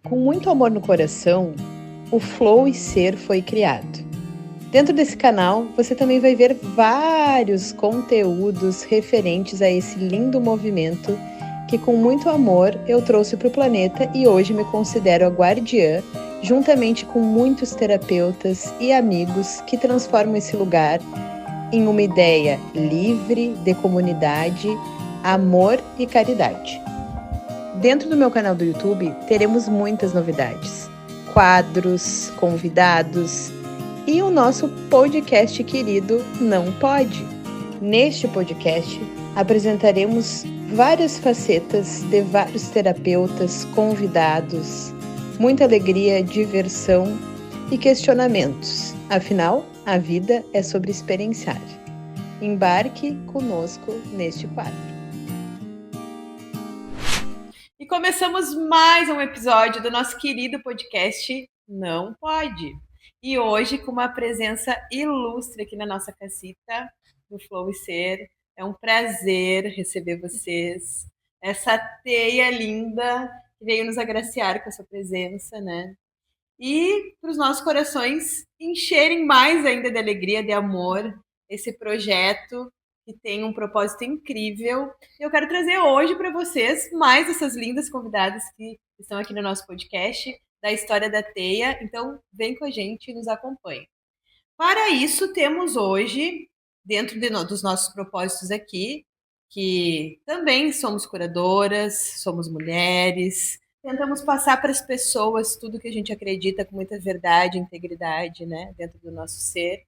Com muito amor no coração, o Flow e Ser foi criado. Dentro desse canal, você também vai ver vários conteúdos referentes a esse lindo movimento que, com muito amor, eu trouxe para o planeta e hoje me considero a guardiã, juntamente com muitos terapeutas e amigos que transformam esse lugar em uma ideia livre de comunidade, amor e caridade. Dentro do meu canal do YouTube, teremos muitas novidades, quadros, convidados e o nosso podcast querido Não Pode. Neste podcast, apresentaremos várias facetas de vários terapeutas, convidados, muita alegria, diversão e questionamentos. Afinal, a vida é sobre experienciar. Embarque conosco neste quadro. E começamos mais um episódio do nosso querido podcast Não Pode. E hoje com uma presença ilustre aqui na nossa casita do Flow e Ser. É um prazer receber vocês. Essa teia linda que veio nos agraciar com a sua presença, né? E para os nossos corações encherem mais ainda de alegria, de amor, esse projeto que tem um propósito incrível. Eu quero trazer hoje para vocês mais essas lindas convidadas que estão aqui no nosso podcast, da História da Teia. Então, vem com a gente e nos acompanhe. Para isso, temos hoje, dentro dos nossos propósitos aqui, que também somos curadoras, somos mulheres, tentamos passar para as pessoas tudo que a gente acredita com muita verdade, integridade, né, dentro do nosso ser.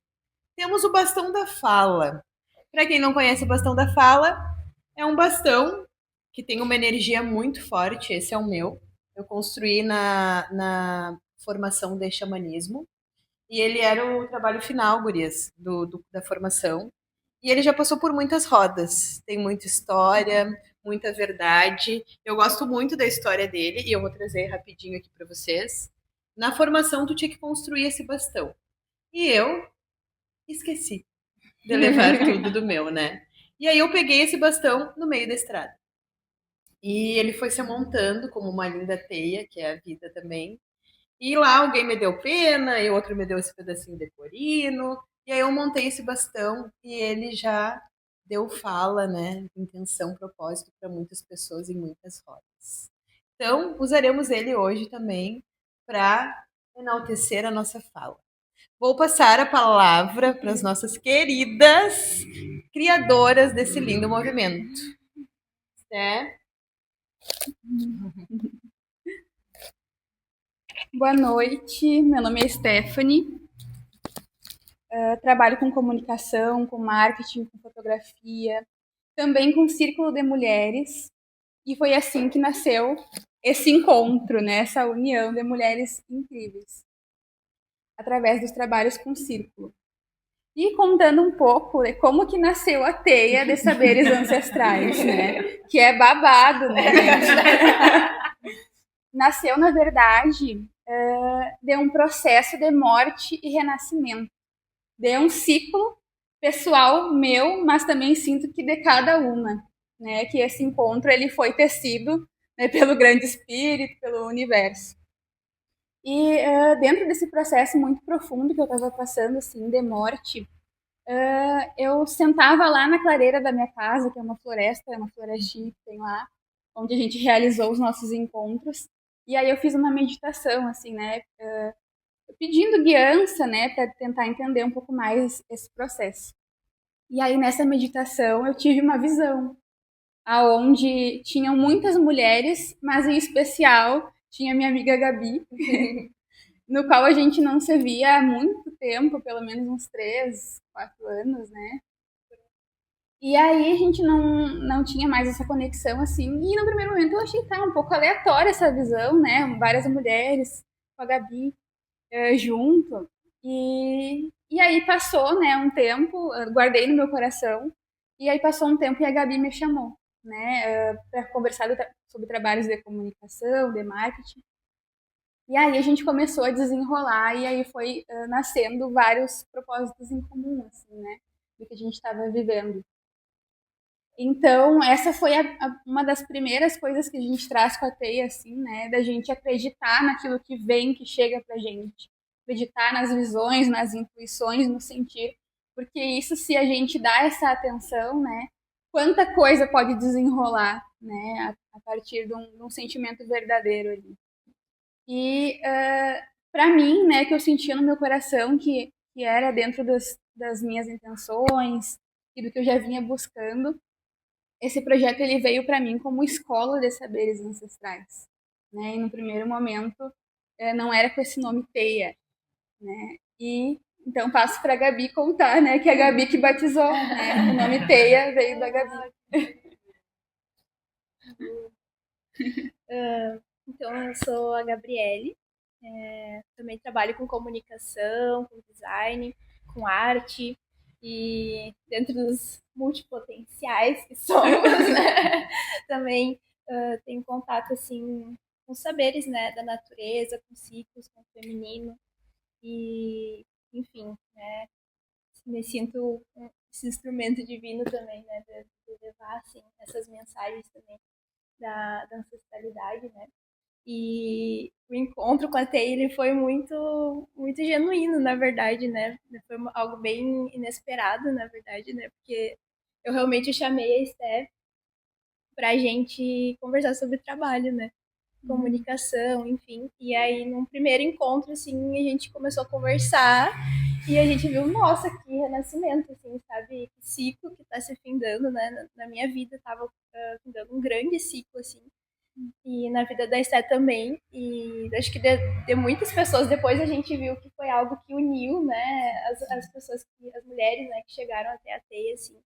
Temos o bastão da fala. Para quem não conhece o bastão da fala, é um bastão que tem uma energia muito forte, esse é o meu. Eu construí na formação de xamanismo. E ele era o trabalho final, gurias, da formação. E ele já passou por muitas rodas. Tem muita história, muita verdade. Eu gosto muito da história dele e eu vou trazer rapidinho aqui para vocês. Na formação, tu tinha que construir esse bastão. E eu esqueci de levar tudo do meu, né? E aí eu peguei esse bastão no meio da estrada. E ele foi se montando como uma linda teia, que é a vida também. E lá alguém me deu pena, e outro me deu esse pedacinho de corino. E aí eu montei esse bastão e ele já deu fala, né? Intenção, propósito para muitas pessoas em muitas rodas. Então, usaremos ele hoje também para enaltecer a nossa fala. Vou passar a palavra para as nossas queridas criadoras desse lindo movimento. Boa noite, meu nome é Stephanie, trabalho com comunicação, com marketing, com fotografia, também com círculo de mulheres, e foi assim que nasceu esse encontro, né, essa união de mulheres incríveis, através dos trabalhos com círculo. E contando um pouco de como que nasceu a teia de saberes ancestrais, né, que é babado, né, gente? Nasceu, na verdade, de um processo de morte e renascimento, de um ciclo pessoal meu, mas também sinto que de cada uma, né? Que esse encontro ele foi tecido, né, pelo grande espírito, pelo universo. E dentro desse processo muito profundo que eu estava passando, assim, de morte, eu sentava lá na clareira da minha casa, que é uma florestinha que tem lá, onde a gente realizou os nossos encontros. E aí eu fiz uma meditação, assim, né, pedindo guiança, né, para tentar entender um pouco mais esse processo. E aí nessa meditação eu tive uma visão, aonde tinham muitas mulheres, mas em especial tinha minha amiga Gabi, no qual a gente não se via há muito tempo, pelo menos uns 3, 4 anos, né? E aí a gente não tinha mais essa conexão, assim, e no primeiro momento eu achei que tá um pouco aleatória essa visão, né? Várias mulheres com a Gabi junto. E aí passou, né, um tempo, guardei no meu coração, e aí passou um tempo e a Gabi me chamou, né, para conversar sobre trabalhos de comunicação, de marketing. E aí a gente começou a desenrolar e aí foi nascendo vários propósitos em comum, assim, né, do que a gente estava vivendo. Então, essa foi uma das primeiras coisas que a gente traz com a teia, assim, né? Da gente acreditar naquilo que vem, que chega pra gente. Acreditar nas visões, nas intuições, no sentir. Porque isso, se a gente dá essa atenção, né? Quanta coisa pode desenrolar, né? A partir de um sentimento verdadeiro ali. E, para mim, né, que eu sentia no meu coração que era dentro das minhas intenções e do que eu já vinha buscando, esse projeto ele veio para mim como escola de saberes ancestrais, né? E no primeiro momento não era com esse nome Teia, né? E então passo para a Gabi contar, né? Que é a Gabi que batizou, né? O nome Teia veio da Gabi. Então, eu sou a Gabriele, também trabalho com comunicação, com design, com arte, e dentro dos multipotenciais que somos, né, também tenho contato, assim, com saberes, né, da natureza, com ciclos, com o feminino, e, enfim, né, me sinto esse instrumento divino também, né, de levar, assim, essas mensagens também da ancestralidade, né, e o encontro com a Taylor foi muito genuíno, na verdade, né? Foi algo bem inesperado, na verdade, né? Porque eu realmente chamei a Steph pra gente conversar sobre trabalho, né? Comunicação, enfim. E aí, num primeiro encontro, assim, a gente começou a conversar e a gente viu, nossa, que renascimento, assim, sabe? Que ciclo que tá se findando, né? Na minha vida tava findando um grande ciclo, assim, e na vida da Esté também. E acho que de muitas pessoas depois a gente viu que foi algo que uniu, né, as pessoas, as mulheres, né, que chegaram até a teia, assim.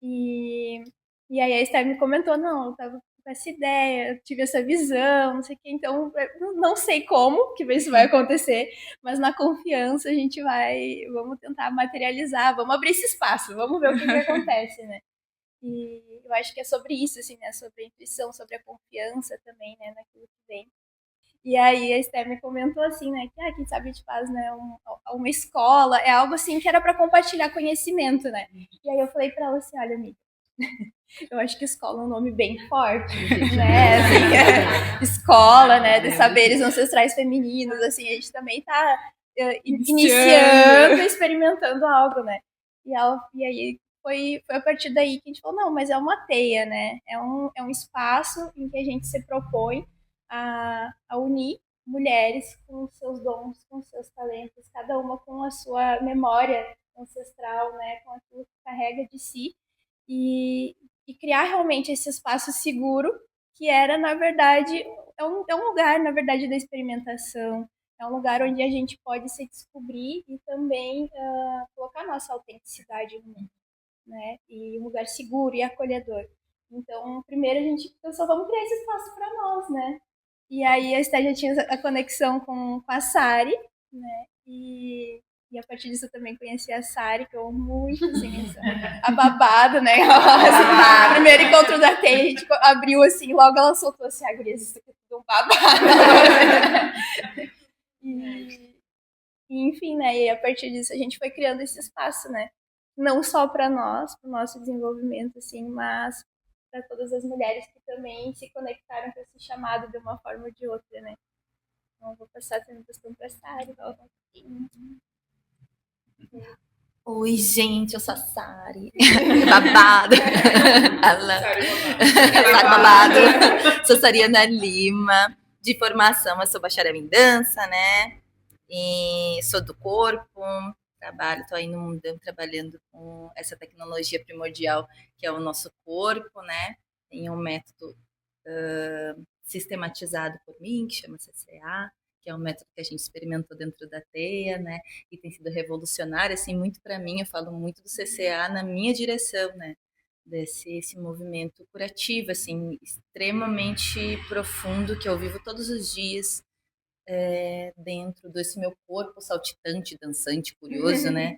E, e aí a Esté me comentou, não, eu tava com essa ideia, eu tive essa visão, não sei o que, então não sei como que isso vai acontecer, mas na confiança a gente vamos tentar materializar, vamos abrir esse espaço, vamos ver o que acontece, né? E eu acho que é sobre isso, assim, né? Sobre a intuição, sobre a confiança também, né? Naquilo que vem. E aí a Esther me comentou assim, né? Que, quem sabe a gente faz, né? Uma escola, é algo assim que era para compartilhar conhecimento, né? E aí eu falei para ela assim, olha, amiga, eu acho que escola é um nome bem forte, né? Assim, escola, né? De saberes ancestrais femininos, assim, a gente também tá iniciando, experimentando algo, né? E aí foi a partir daí que a gente falou, não, mas é uma teia, né? É um espaço em que a gente se propõe a unir mulheres com seus dons, com seus talentos, cada uma com a sua memória ancestral, né? Com aquilo que carrega de si. E criar realmente esse espaço seguro, que era, na verdade, é um lugar, na verdade, da experimentação, é um lugar onde a gente pode se descobrir e também colocar nossa autenticidade no mundo, né? E um lugar seguro e acolhedor. Então, primeiro a gente pensou, vamos criar esse espaço para nós, né? E aí a Esté já tinha a conexão com a Sari, né? E a partir disso eu também conheci a Sari, que eu amo muito, assim, a babada, né? O primeiro encontro da Teia, a gente abriu assim, logo ela soltou assim, gurias, isso aqui é tudo um babado. E, enfim, né? E a partir disso a gente foi criando esse espaço, né? Não só para nós, para o nosso desenvolvimento, assim, mas para todas as mulheres que também se conectaram com esse chamado de uma forma ou de outra, né? Então, vou passar a apresentação para a Sari. Oi, gente, eu sou a Sari. Babado. Sari babado. Sou Sariana Lima. De formação, eu sou bacharel em dança, né? E sou do corpo. Estou aí no mundão trabalhando com essa tecnologia primordial que é o nosso corpo, né? Tem um método sistematizado por mim, que chama CCA, que é um método que a gente experimentou dentro da teia, né? E tem sido revolucionário, assim, muito para mim. Eu falo muito do CCA na minha direção, né? Esse movimento curativo, assim, extremamente profundo que eu vivo todos os dias dentro desse meu corpo saltitante, dançante, curioso, né?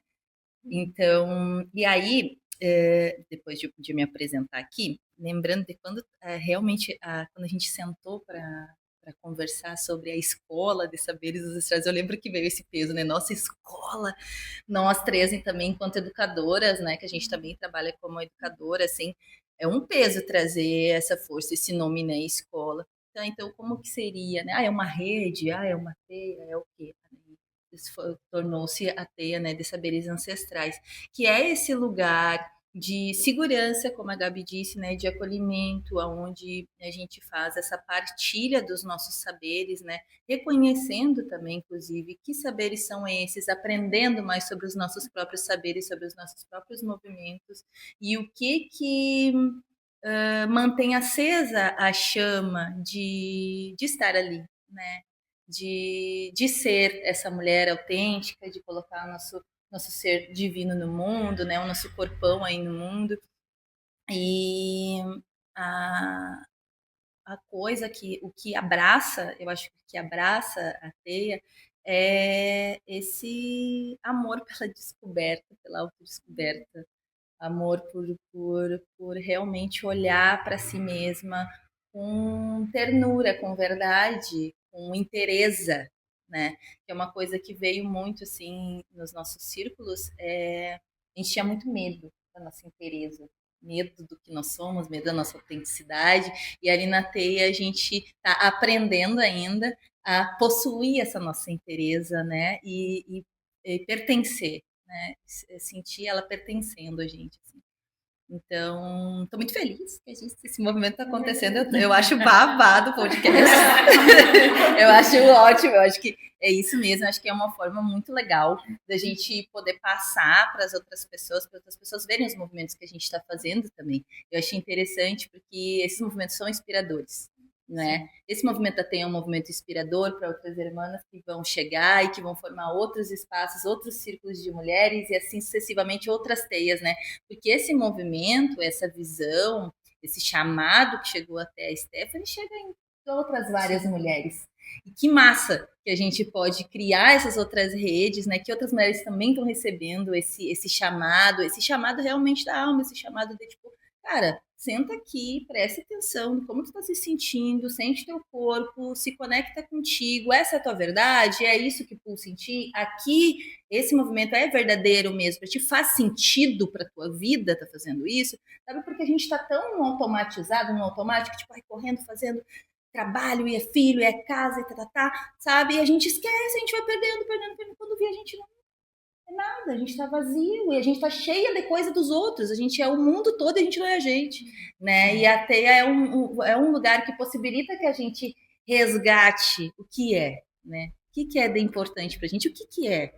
Então, e aí, depois de me apresentar aqui, lembrando de quando realmente, quando a gente sentou para conversar sobre a escola de saberes ancestrais, eu lembro que veio esse peso, né? Nossa, escola, nós três e também enquanto educadoras, né? Que a gente também trabalha como educadora, assim, é um peso trazer essa força, esse nome na escola. Então, como que seria, né? É uma rede, é uma teia, é o quê? Isso tornou-se a teia, né, de saberes ancestrais, que é esse lugar de segurança, como a Gabi disse, né, de acolhimento, aonde a gente faz essa partilha dos nossos saberes, né, reconhecendo também, inclusive, que saberes são esses, aprendendo mais sobre os nossos próprios saberes, sobre os nossos próprios movimentos e o que mantém acesa a chama de estar ali, né? De ser essa mulher autêntica, de colocar o nosso ser divino no mundo, né? O nosso corpão aí no mundo. E a, a coisa o que abraça, eu acho que o que abraça a teia é esse amor pela descoberta, pela autodescoberta, amor por realmente olhar para si mesma com ternura, com verdade, com inteireza, né? Que é uma coisa que veio muito assim nos nossos círculos. A gente tinha muito medo da nossa inteireza, medo do que nós somos, medo da nossa autenticidade. E ali na teia a gente está aprendendo ainda a possuir essa nossa inteireza, né? E pertencer, né? Sentir ela pertencendo a gente. Assim. Então, estou muito feliz que esse movimento está acontecendo. Eu acho babado o podcast. Eu acho ótimo. Eu acho que é isso mesmo. Eu acho que é uma forma muito legal da gente poder passar para outras pessoas verem os movimentos que a gente está fazendo também. Eu achei interessante porque esses movimentos são inspiradores. Né? Esse movimento da TEA é um movimento inspirador para outras irmãs que vão chegar e que vão formar outros espaços, outros círculos de mulheres e assim sucessivamente outras teias, né? Porque esse movimento, essa visão, esse chamado que chegou até a Stephanie chega em outras várias mulheres. E que massa que a gente pode criar essas outras redes, né? Que outras mulheres também estão recebendo esse chamado realmente da alma, esse chamado de tipo, cara, senta aqui, presta atenção em como tu está se sentindo, sente teu corpo, se conecta contigo, essa é a tua verdade, é isso que pulsa em ti, aqui esse movimento é verdadeiro mesmo, para ti faz sentido para tua vida tá fazendo isso, sabe? Porque a gente está tão automatizado, no automático, tipo, correndo, fazendo trabalho, e é filho, e é casa, e sabe? E a gente esquece, a gente vai perdendo, quando vê a gente não é nada, a gente está vazio e a gente está cheia de coisa dos outros. A gente é o mundo todo e a gente não é a gente, né? E a teia é um lugar que possibilita que a gente resgate o que é, né? O que é de importante para a gente? O que é?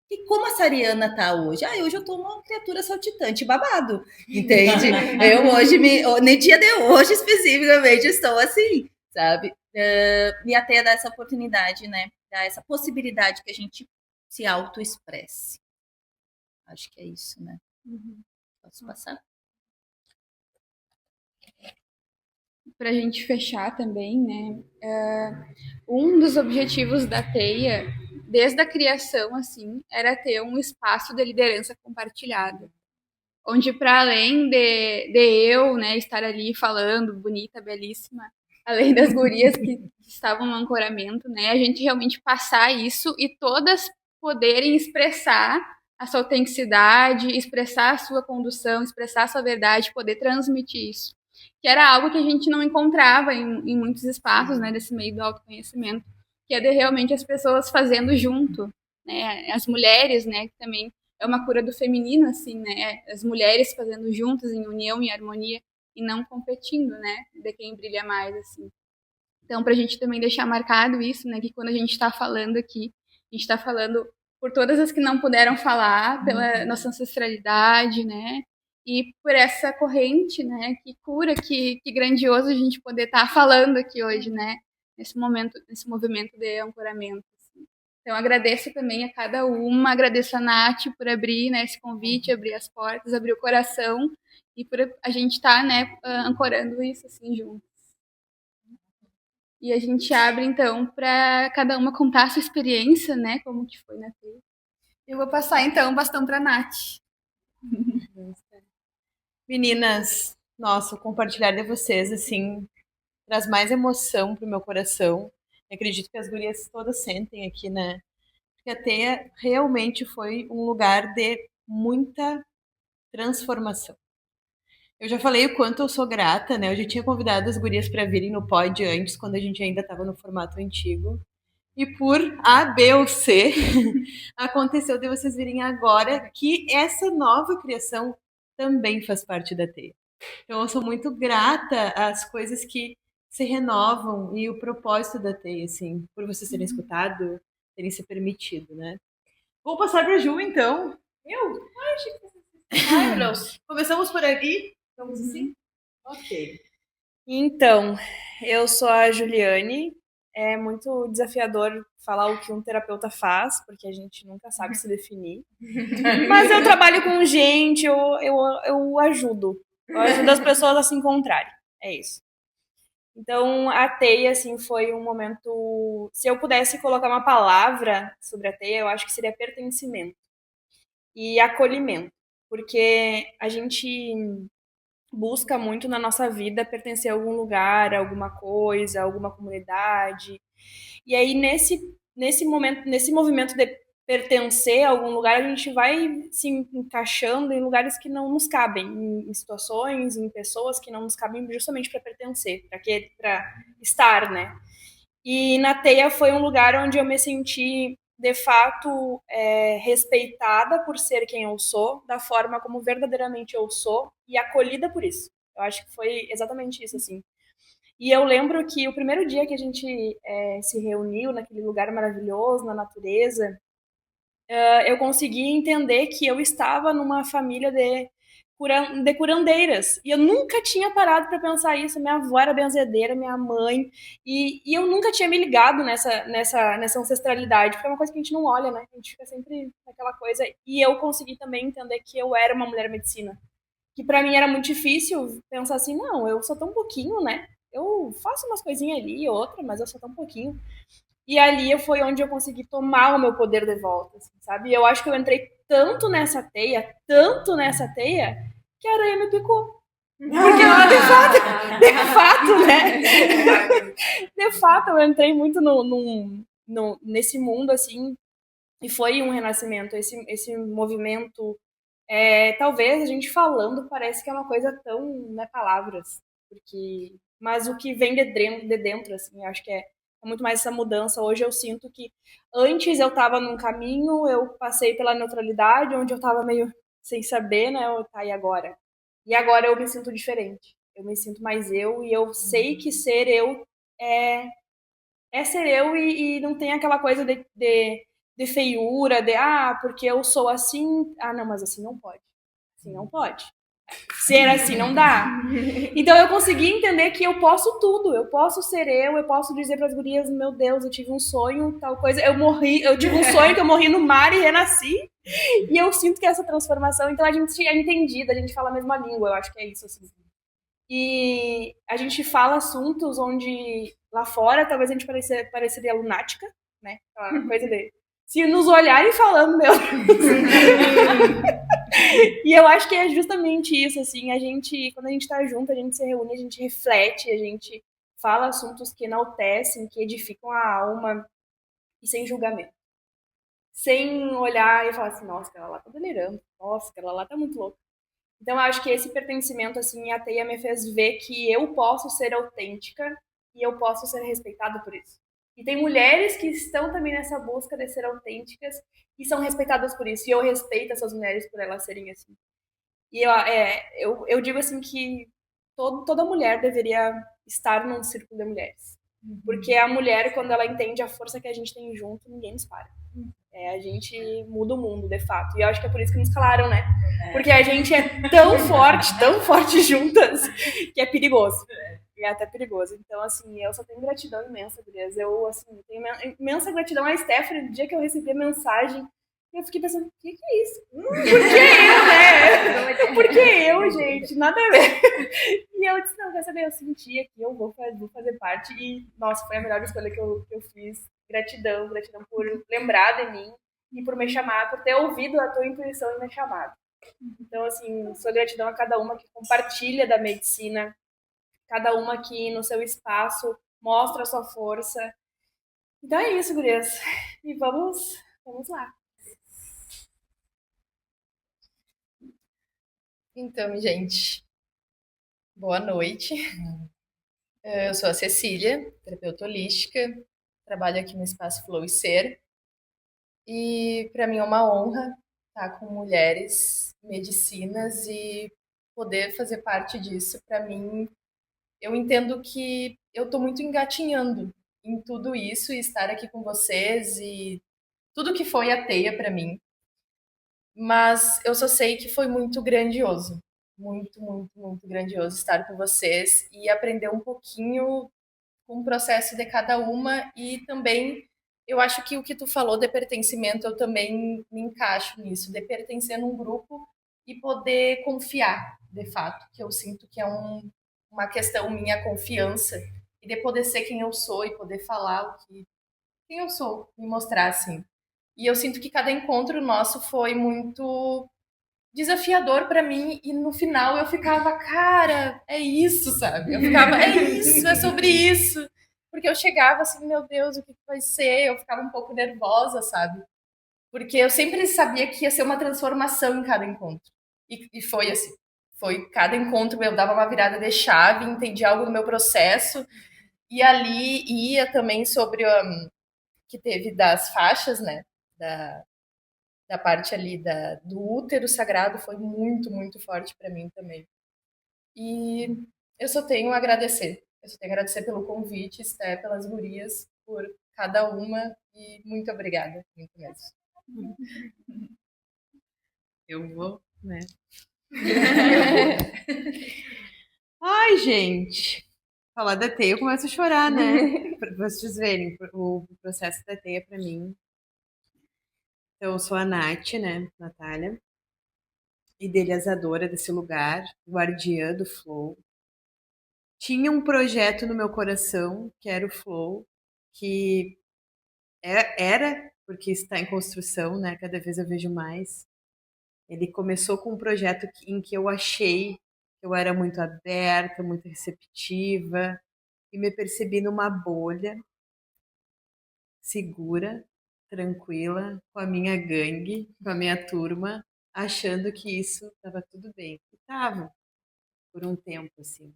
E como a Sariana tá hoje? Hoje eu tô uma criatura saltitante, babado, entende? Eu hoje, no dia de hoje especificamente, estou assim, sabe? E a teia dá essa oportunidade, né? Dá essa possibilidade que a gente se autoexpresse. Acho que é isso, né? Posso passar? Para a gente fechar também, né? Um dos objetivos da TEIA, desde a criação, assim, era ter um espaço de liderança compartilhada, onde para além de eu, né, estar ali falando, bonita, belíssima, além das gurias que estavam no ancoramento, né, a gente realmente passar isso e todas poderem expressar a sua autenticidade, expressar a sua condução, expressar a sua verdade, poder transmitir isso. Que era algo que a gente não encontrava em muitos espaços, né, desse meio do autoconhecimento, que é de realmente as pessoas fazendo junto, né, as mulheres, né, que também é uma cura do feminino, assim, né, as mulheres fazendo juntas, em união, em harmonia, e não competindo, né, de quem brilha mais, assim. Então, para a gente também deixar marcado isso, né, que quando a gente está falando aqui, a gente está falando por todas as que não puderam falar, pela nossa ancestralidade, né, e por essa corrente, né, que cura, que grandioso a gente poder estar falando aqui hoje, né, nesse momento, nesse movimento de ancoramento. Assim. Então, agradeço também a cada uma, agradeço a Nath por abrir, né, esse convite, abrir as portas, abrir o coração e por a gente estar, né, ancorando isso assim junto. E a gente abre, então, para cada uma contar a sua experiência, né? Como que foi na feira. Eu vou passar, então, o bastão para a Nath. Meninas, nossa, o compartilhar de vocês, assim, traz mais emoção pro meu coração. Eu acredito que as gurias todas sentem aqui, né? Porque a Teia realmente foi um lugar de muita transformação. Eu já falei o quanto eu sou grata, né? Eu já tinha convidado as gurias para virem no pod antes, quando a gente ainda estava no formato antigo. E por A, B ou C, aconteceu de vocês virem agora que essa nova criação também faz parte da Teia. Então eu sou muito grata às coisas que se renovam e o propósito da Teia, assim, por vocês terem escutado, terem se permitido, né? Vou passar para a Ju, então. Ai, meu Deus. Começamos por aqui? Vamos assim? Ok. Então, eu sou a Juliane. É muito desafiador falar o que um terapeuta faz, porque a gente nunca sabe se definir. Mas eu trabalho com gente, eu ajudo. Eu ajudo as pessoas a se encontrarem. É isso. Então, a teia, assim, foi um momento. Se eu pudesse colocar uma palavra sobre a teia, eu acho que seria pertencimento e acolhimento. Porque a gente busca muito na nossa vida pertencer a algum lugar, a alguma coisa, a alguma comunidade. E aí, nesse momento, nesse movimento de pertencer a algum lugar, a gente vai se encaixando em lugares que não nos cabem, em situações, em pessoas que não nos cabem justamente para pertencer, para estar, né? E na Teia foi um lugar onde eu me senti, de fato, respeitada por ser quem eu sou, da forma como verdadeiramente eu sou, e acolhida por isso. Eu acho que foi exatamente isso, assim. E eu lembro que o primeiro dia que a gente se reuniu naquele lugar maravilhoso, na natureza, eu consegui entender que eu estava numa família de curandeiras. E eu nunca tinha parado para pensar isso. Minha avó era benzedeira, minha mãe. E eu nunca tinha me ligado nessa ancestralidade, porque é uma coisa que a gente não olha, né? A gente fica sempre naquela coisa. E eu consegui também entender que eu era uma mulher medicina. Que para mim era muito difícil pensar assim, não, eu sou tão pouquinho, né? Eu faço umas coisinhas ali e outra, mas eu sou tão pouquinho. E ali foi onde eu consegui tomar o meu poder de volta, assim, sabe? E eu acho que eu entrei tanto nessa teia, que a aranha me picou. Porque ela, de fato, né? De fato, eu entrei muito nesse mundo, assim, e foi um renascimento. Esse movimento, talvez a gente falando parece que é uma coisa tão, né, palavras, porque, mas o que vem de dentro, assim, eu acho que é muito mais essa mudança. Hoje eu sinto que antes eu estava num caminho, eu passei pela neutralidade, onde eu estava meio sem saber, né, tá, e agora? E agora eu me sinto diferente. Eu me sinto mais eu, e eu sei que ser eu é ser eu, e não tem aquela coisa de feiura, porque eu sou assim, não, mas assim não pode. Assim não pode. Ser assim não dá. Então eu consegui entender que eu posso tudo, eu posso ser eu posso dizer para as gurias, meu Deus, eu tive um sonho, tal coisa, eu tive um sonho que eu morri no mar e renasci, e eu sinto que essa transformação, então a gente é entendida, a gente fala a mesma língua, eu acho que é isso, assim. E a gente fala assuntos onde lá fora talvez a gente pareceria lunática, né? Aquela coisa de se nos olharem falando, meu Deus. E eu acho que é justamente isso, assim, quando a gente tá junto, a gente se reúne, a gente reflete, a gente fala assuntos que enaltecem, que edificam a alma, e sem julgamento. Sem olhar e falar assim, nossa, aquela lá tá delirando, nossa, aquela lá tá muito louca. Então eu acho que esse pertencimento, assim, a Teia me fez ver que eu posso ser autêntica e eu posso ser respeitada por isso. E tem mulheres que estão também nessa busca de ser autênticas e são respeitadas por isso. E eu respeito essas mulheres por elas serem assim. E eu digo assim que toda mulher deveria estar num círculo de mulheres. Porque a mulher, quando ela entende a força que a gente tem junto, ninguém nos para. A gente muda o mundo, de fato. E eu acho que é por isso que nos calaram, né? Porque a gente é tão forte juntas, que é perigoso. E é até perigoso. Então, assim, eu só tenho gratidão imensa, gurias. Eu, assim, tenho imensa gratidão à Stephanie. No dia que eu recebi a mensagem, eu fiquei pensando, o que é isso? Por que eu, né? Por que eu, gente? Nada a ver. E eu disse, não, quer saber? Eu senti aqui, eu vou fazer parte. E, nossa, foi a melhor escolha que eu fiz. Gratidão por lembrar de mim e por me chamar, por ter ouvido a tua intuição e me chamado. Então, assim, sou gratidão a cada uma que compartilha da medicina, cada uma que no seu espaço mostra a sua força. Então é isso, gurias. E vamos lá. Então, gente, Boa noite. Eu sou a Cecília, terapeuta holística, trabalho aqui no Espaço Flow e Ser. E para mim é uma honra estar com mulheres medicinas e poder fazer parte disso. Para mim, eu entendo que eu estou muito engatinhando em tudo isso e estar aqui com vocês e tudo que foi a teia para mim. Mas eu só sei que foi muito grandioso. Muito, muito, muito grandioso estar com vocês e aprender um pouquinho com o processo de cada uma e também eu acho que o que tu falou de pertencimento eu também me encaixo nisso, de pertencer num grupo e poder confiar, de fato, que eu sinto que é uma questão minha confiança e de poder ser quem eu sou e poder falar quem eu sou, me mostrar assim. E eu sinto que cada encontro nosso foi muito desafiador para mim e no final eu ficava, cara, é isso, sabe? Eu ficava, é isso, é sobre isso. Porque eu chegava assim, meu Deus, o que vai ser? Eu ficava um pouco nervosa, sabe? Porque eu sempre sabia que ia ser uma transformação em cada encontro. E foi assim. Foi cada encontro eu dava uma virada de chave, entendi algo no meu processo. E ali ia também sobre que teve das faixas, né? Da parte ali do útero sagrado foi muito, muito forte para mim também. E eu só tenho a agradecer. Eu só tenho a agradecer pelo convite, Esté, pelas gurias, por cada uma e muito obrigada, muito mesmo. Eu vou, né? Ai, gente. Falar da teia, eu começo a chorar, né? Pra vocês verem o processo da teia pra mim. Então, eu sou a Nath, né? Natália. Idealizadora desse lugar, guardiã do Flow. Tinha um projeto no meu coração, que era o Flow, que era, porque está em construção, né? Cada vez eu vejo mais. Ele começou com um projeto em que eu achei que eu era muito aberta, muito receptiva, e me percebi numa bolha, segura, tranquila, com a minha gangue, com a minha turma, achando que isso estava tudo bem. E estava, por um tempo, assim.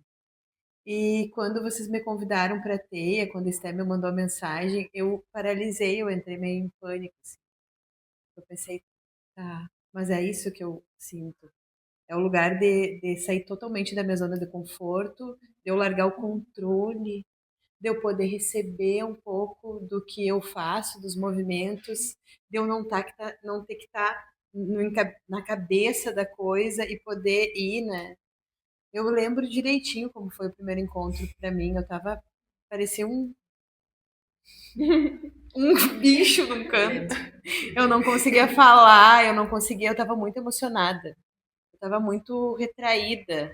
E quando vocês me convidaram para a teia, quando a Esté me mandou a mensagem, eu paralisei, eu entrei meio em pânico. Assim. Eu pensei, tá, mas é isso que eu sinto. É o lugar de sair totalmente da minha zona de conforto, de eu largar o controle, de eu poder receber um pouco do que eu faço, dos movimentos, de eu não ter que estar na cabeça da coisa e poder ir, né? Eu lembro direitinho como foi o primeiro encontro para mim. Eu tava, parecia um bicho num canto. Eu não conseguia falar, eu tava muito emocionada. Eu tava muito retraída,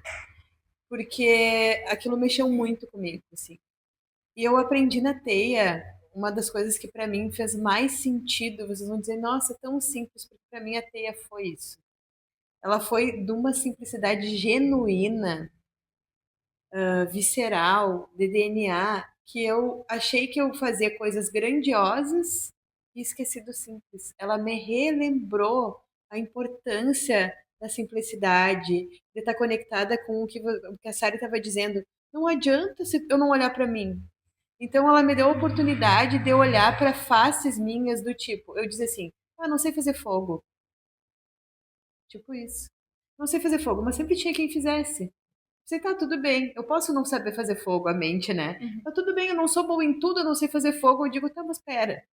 porque aquilo mexeu muito comigo, assim. E eu aprendi na teia, uma das coisas que para mim fez mais sentido, vocês vão dizer, nossa, tão simples, porque para mim a teia foi isso. Ela foi de uma simplicidade genuína, visceral, de DNA, que eu achei que eu fazia coisas grandiosas e esqueci do simples. Ela me relembrou a importância da simplicidade, de estar conectada com o que a Sara estava dizendo. Não adianta se eu não olhar para mim. Então ela me deu a oportunidade de eu olhar para faces minhas do tipo, eu dizer assim, não sei fazer fogo. Tipo isso. Não sei fazer fogo, mas sempre tinha quem fizesse. Você tá tudo bem. Eu posso não saber fazer fogo, a mente, né? Tá tudo bem, eu não sou boa em tudo, eu não sei fazer fogo. Eu digo, tá, mas pera.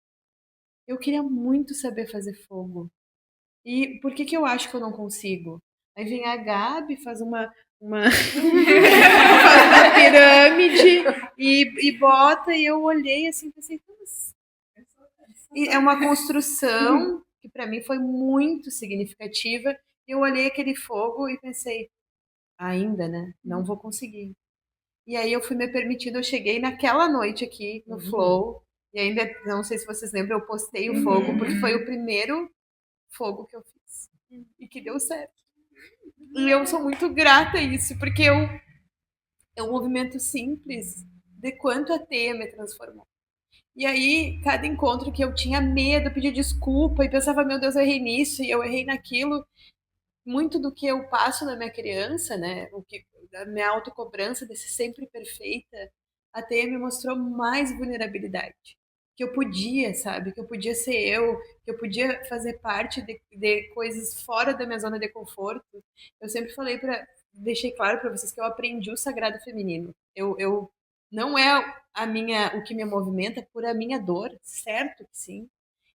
Eu queria muito saber fazer fogo. E por que eu acho que eu não consigo? Aí vem a Gabi, faz uma faz uma pirâmide e bota, e eu olhei assim, pensei, mas... E é uma construção que para mim foi muito significativa. Eu olhei aquele fogo e pensei, ainda, né? Não vou conseguir. E aí eu fui me permitindo, eu cheguei naquela noite aqui no Flow, e ainda, não sei se vocês lembram, eu postei o fogo, porque foi o primeiro fogo que eu fiz. E que deu certo. E eu sou muito grata a isso, porque é um movimento simples de quanto a teia me transformou. E aí, cada encontro que eu tinha medo, pedia desculpa e pensava, meu Deus, eu errei nisso e eu errei naquilo. muito do que eu passo na minha criança, né? A minha autocobrança desse sempre perfeita, a Teia me mostrou mais vulnerabilidade. Que eu podia, sabe? Que eu podia ser eu, que eu podia fazer parte de coisas fora da minha zona de conforto. Eu sempre deixei claro para vocês que eu aprendi o sagrado feminino. Eu não é o que me movimenta por a minha dor, certo que sim.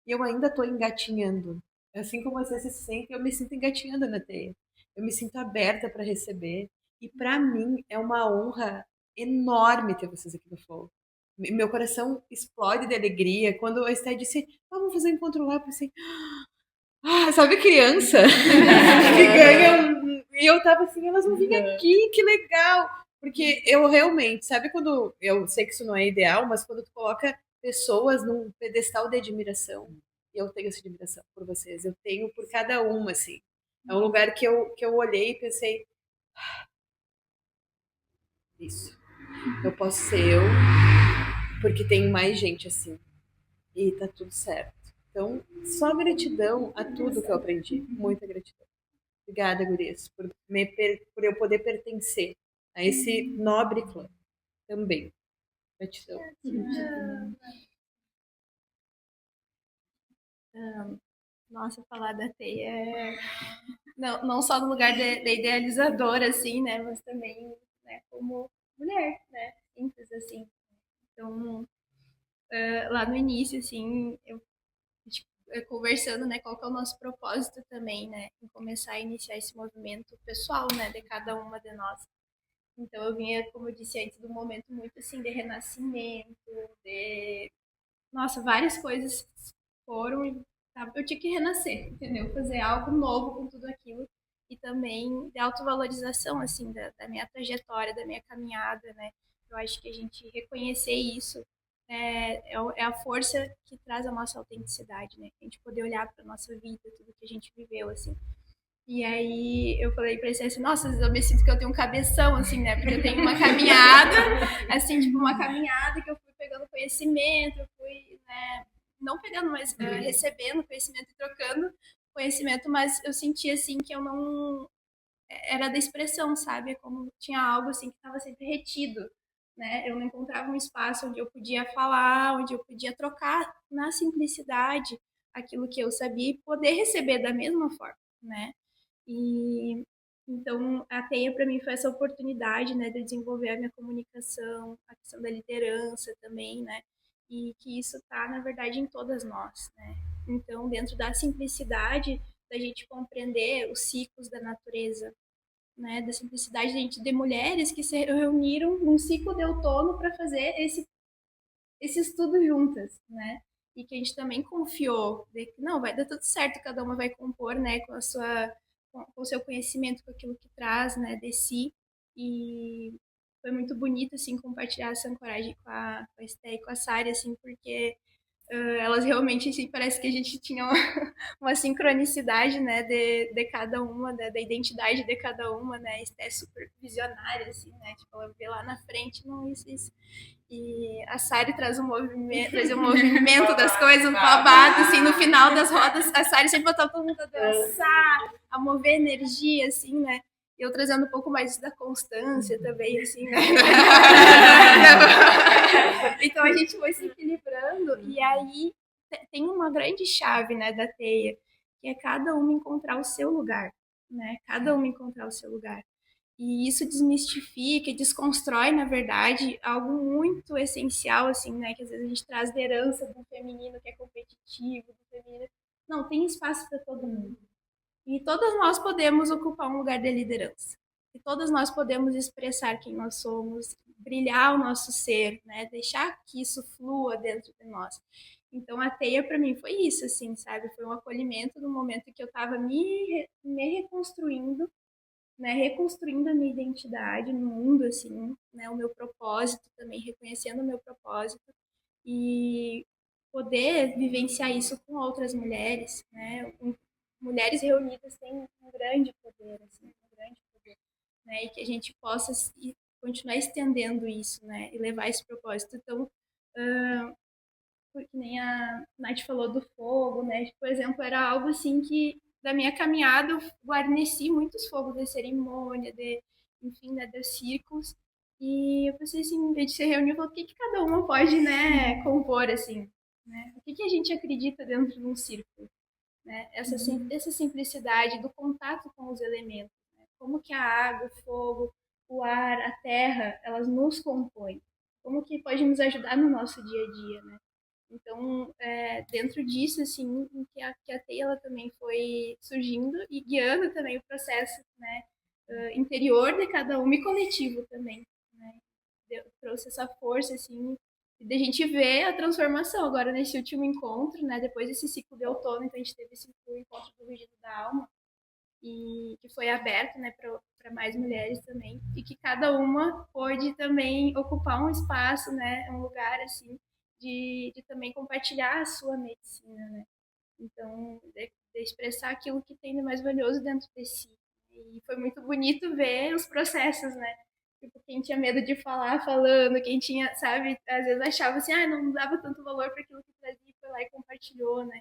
E eu ainda estou engatinhando. Assim como você se sente, eu me sinto engatinhando na teia. Eu me sinto aberta para receber. E para mim é uma honra enorme ter vocês aqui no Flow. Meu coração explode de alegria. Quando a Esté disse, vamos fazer um encontro lá, eu pensei, sabe criança? Que ganha E eu tava assim, elas vão vir aqui, que legal! Porque eu realmente, sabe quando, eu sei que isso não é ideal, mas quando tu coloca pessoas num pedestal de admiração, eu tenho essa admiração por vocês, eu tenho por cada uma, assim. É um lugar que eu olhei e pensei, isso, eu posso ser eu, porque tem mais gente assim. E tá tudo certo. Então, só gratidão a tudo que eu aprendi. Muita gratidão. Obrigada, gurias, por eu poder pertencer a esse nobre clã também. Gratidão. Nossa, falar da Teia é não só no lugar de idealizadora, assim, né? Mas também, né, como mulher, né? Simples, assim. Então, lá no início, assim, conversando, né, qual que é o nosso propósito também, né? Em começar a iniciar esse movimento pessoal, né? De cada uma de nós. Então, eu vinha, como eu disse antes, de um momento muito, assim, de renascimento, Nossa, várias coisas foram eu tinha que renascer, entendeu? Fazer algo novo com tudo aquilo e também de autovalorização, assim, da minha trajetória, da minha caminhada, né? Eu acho que a gente reconhecer isso é a força que traz a nossa autenticidade, né? A gente poder olhar para nossa vida, tudo que a gente viveu, assim. E aí eu falei pra ele assim, nossa, eu me sinto que eu tenho um cabeção, assim, né? Porque eu tenho uma caminhada, assim, tipo, uma caminhada que eu fui pegando conhecimento, eu fui, né, não pegando, mas recebendo conhecimento e trocando conhecimento, mas eu senti, assim, que eu não... Era da expressão, sabe? Como tinha algo, assim, que estava sempre retido, né? Eu não encontrava um espaço onde eu podia falar, onde eu podia trocar na simplicidade aquilo que eu sabia e poder receber da mesma forma, né? E então a TEIA para mim foi essa oportunidade, né, de desenvolver a minha comunicação, a questão da liderança também, né? E que isso tá, na verdade, em todas nós, né? Então, dentro da simplicidade da gente compreender os ciclos da natureza, né, da simplicidade de mulheres que se reuniram num ciclo de outono para fazer esse estudo juntas, né? E que a gente também confiou de que não, vai dar tudo certo, cada uma vai compor, né, com o seu conhecimento, com aquilo que traz, né, de si. E foi muito bonito, assim, compartilhar essa ancoragem com a Esté e com a Sari, assim, porque elas realmente, assim, parece que a gente tinha uma sincronicidade, né, de cada uma, da identidade de cada uma, né, Esté super visionária, assim, né, tipo, ela vê lá na frente, não, isso. E a Sari traz um movimento das coisas, um babado, assim, no final das rodas, a Sari sempre botava todo mundo a dançar, a mover energia, assim, né? E eu trazendo um pouco mais da constância também, assim, né? Então a gente foi se equilibrando e aí tem uma grande chave, né, da teia, que é cada uma encontrar o seu lugar, né? Cada uma encontrar o seu lugar. E isso desmistifica e desconstrói, na verdade, algo muito essencial, assim, né? Que às vezes a gente traz de herança do feminino que é competitivo, do feminino. Não, tem espaço para todo mundo. E todas nós podemos ocupar um lugar de liderança. E todas nós podemos expressar quem nós somos, brilhar o nosso ser, né? Deixar que isso flua dentro de nós. Então a teia para mim foi isso, assim, sabe? Foi um acolhimento no momento que eu estava me reconstruindo, né, reconstruindo a minha identidade no mundo, assim, né, o meu propósito também, reconhecendo o meu propósito e poder vivenciar isso com outras mulheres, né, mulheres reunidas têm um grande poder, assim, um grande poder, né, e que a gente possa continuar estendendo isso, né, e levar esse propósito. Então, porque nem a Nath falou do fogo, né, por exemplo, era algo assim que da minha caminhada, eu guarneci muitos fogos da cerimônia, enfim, né, dos círculos. E eu pensei assim, em vez de se reunir, eu falei, o que cada uma pode, né, compor, assim, né? O que a gente acredita dentro de um círculo, né? Essa simplicidade do contato com os elementos, né? Como que a água, o fogo, o ar, a terra, elas nos compõem. Como que pode nos ajudar no nosso dia a dia, né? Então, dentro disso, assim, que a teia ela também foi surgindo e guiando também o processo, né, interior de cada uma e coletivo também, né? Trouxe essa força, assim, de a gente ver a transformação agora nesse último encontro, né, depois desse ciclo de outono, então a gente teve esse encontro do Rugido da Alma, e que foi aberto, né, para mais mulheres também, e que cada uma pôde também ocupar um espaço, né, um lugar, assim, de também compartilhar a sua medicina, né? Então, de expressar aquilo que tem de mais valioso dentro de si. E foi muito bonito ver os processos, né? Tipo, quem tinha medo de falar, falando, quem tinha, sabe, às vezes achava assim, não dava tanto valor para aquilo que trazia, foi lá e compartilhou, né?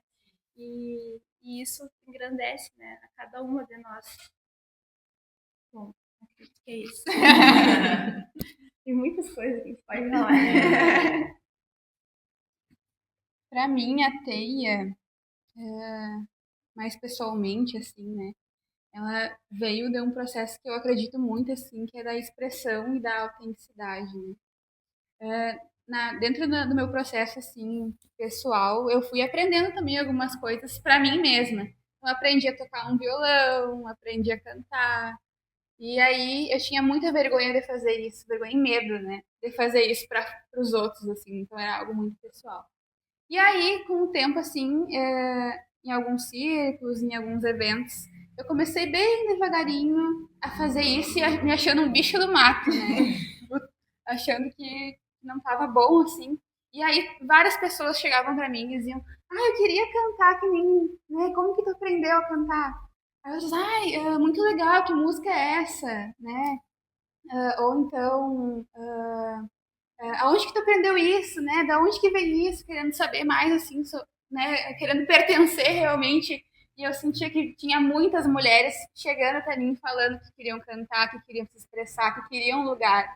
E isso engrandece, né, a cada uma de nós. Bom, acredito que é isso. Tem muitas coisas que a gente pode falar. Para mim, a teia, mais pessoalmente, assim, né? Ela veio de um processo que eu acredito muito, assim, que é da expressão e da autenticidade, né? Dentro do meu processo, assim, pessoal, eu fui aprendendo também algumas coisas para mim mesma. Eu aprendi a tocar um violão, aprendi a cantar. E aí eu tinha muita vergonha de fazer isso, vergonha e medo, né? De fazer isso para os outros, assim. Então era algo muito pessoal. E aí, com o tempo, assim, em alguns círculos, em alguns eventos, eu comecei bem devagarinho a fazer isso e me achando um bicho do mato, né? Achando que não estava bom, assim. E aí, várias pessoas chegavam para mim e diziam: eu queria cantar que nem. Né? Como que tu aprendeu a cantar? Aí eu dizia: muito legal, que música é essa? Né? Ou então. Aonde que tu aprendeu isso, né? Da onde que vem isso? Querendo saber mais, assim, né? Querendo pertencer realmente. E eu sentia que tinha muitas mulheres chegando até mim falando que queriam cantar, que queriam se expressar, que queriam um lugar.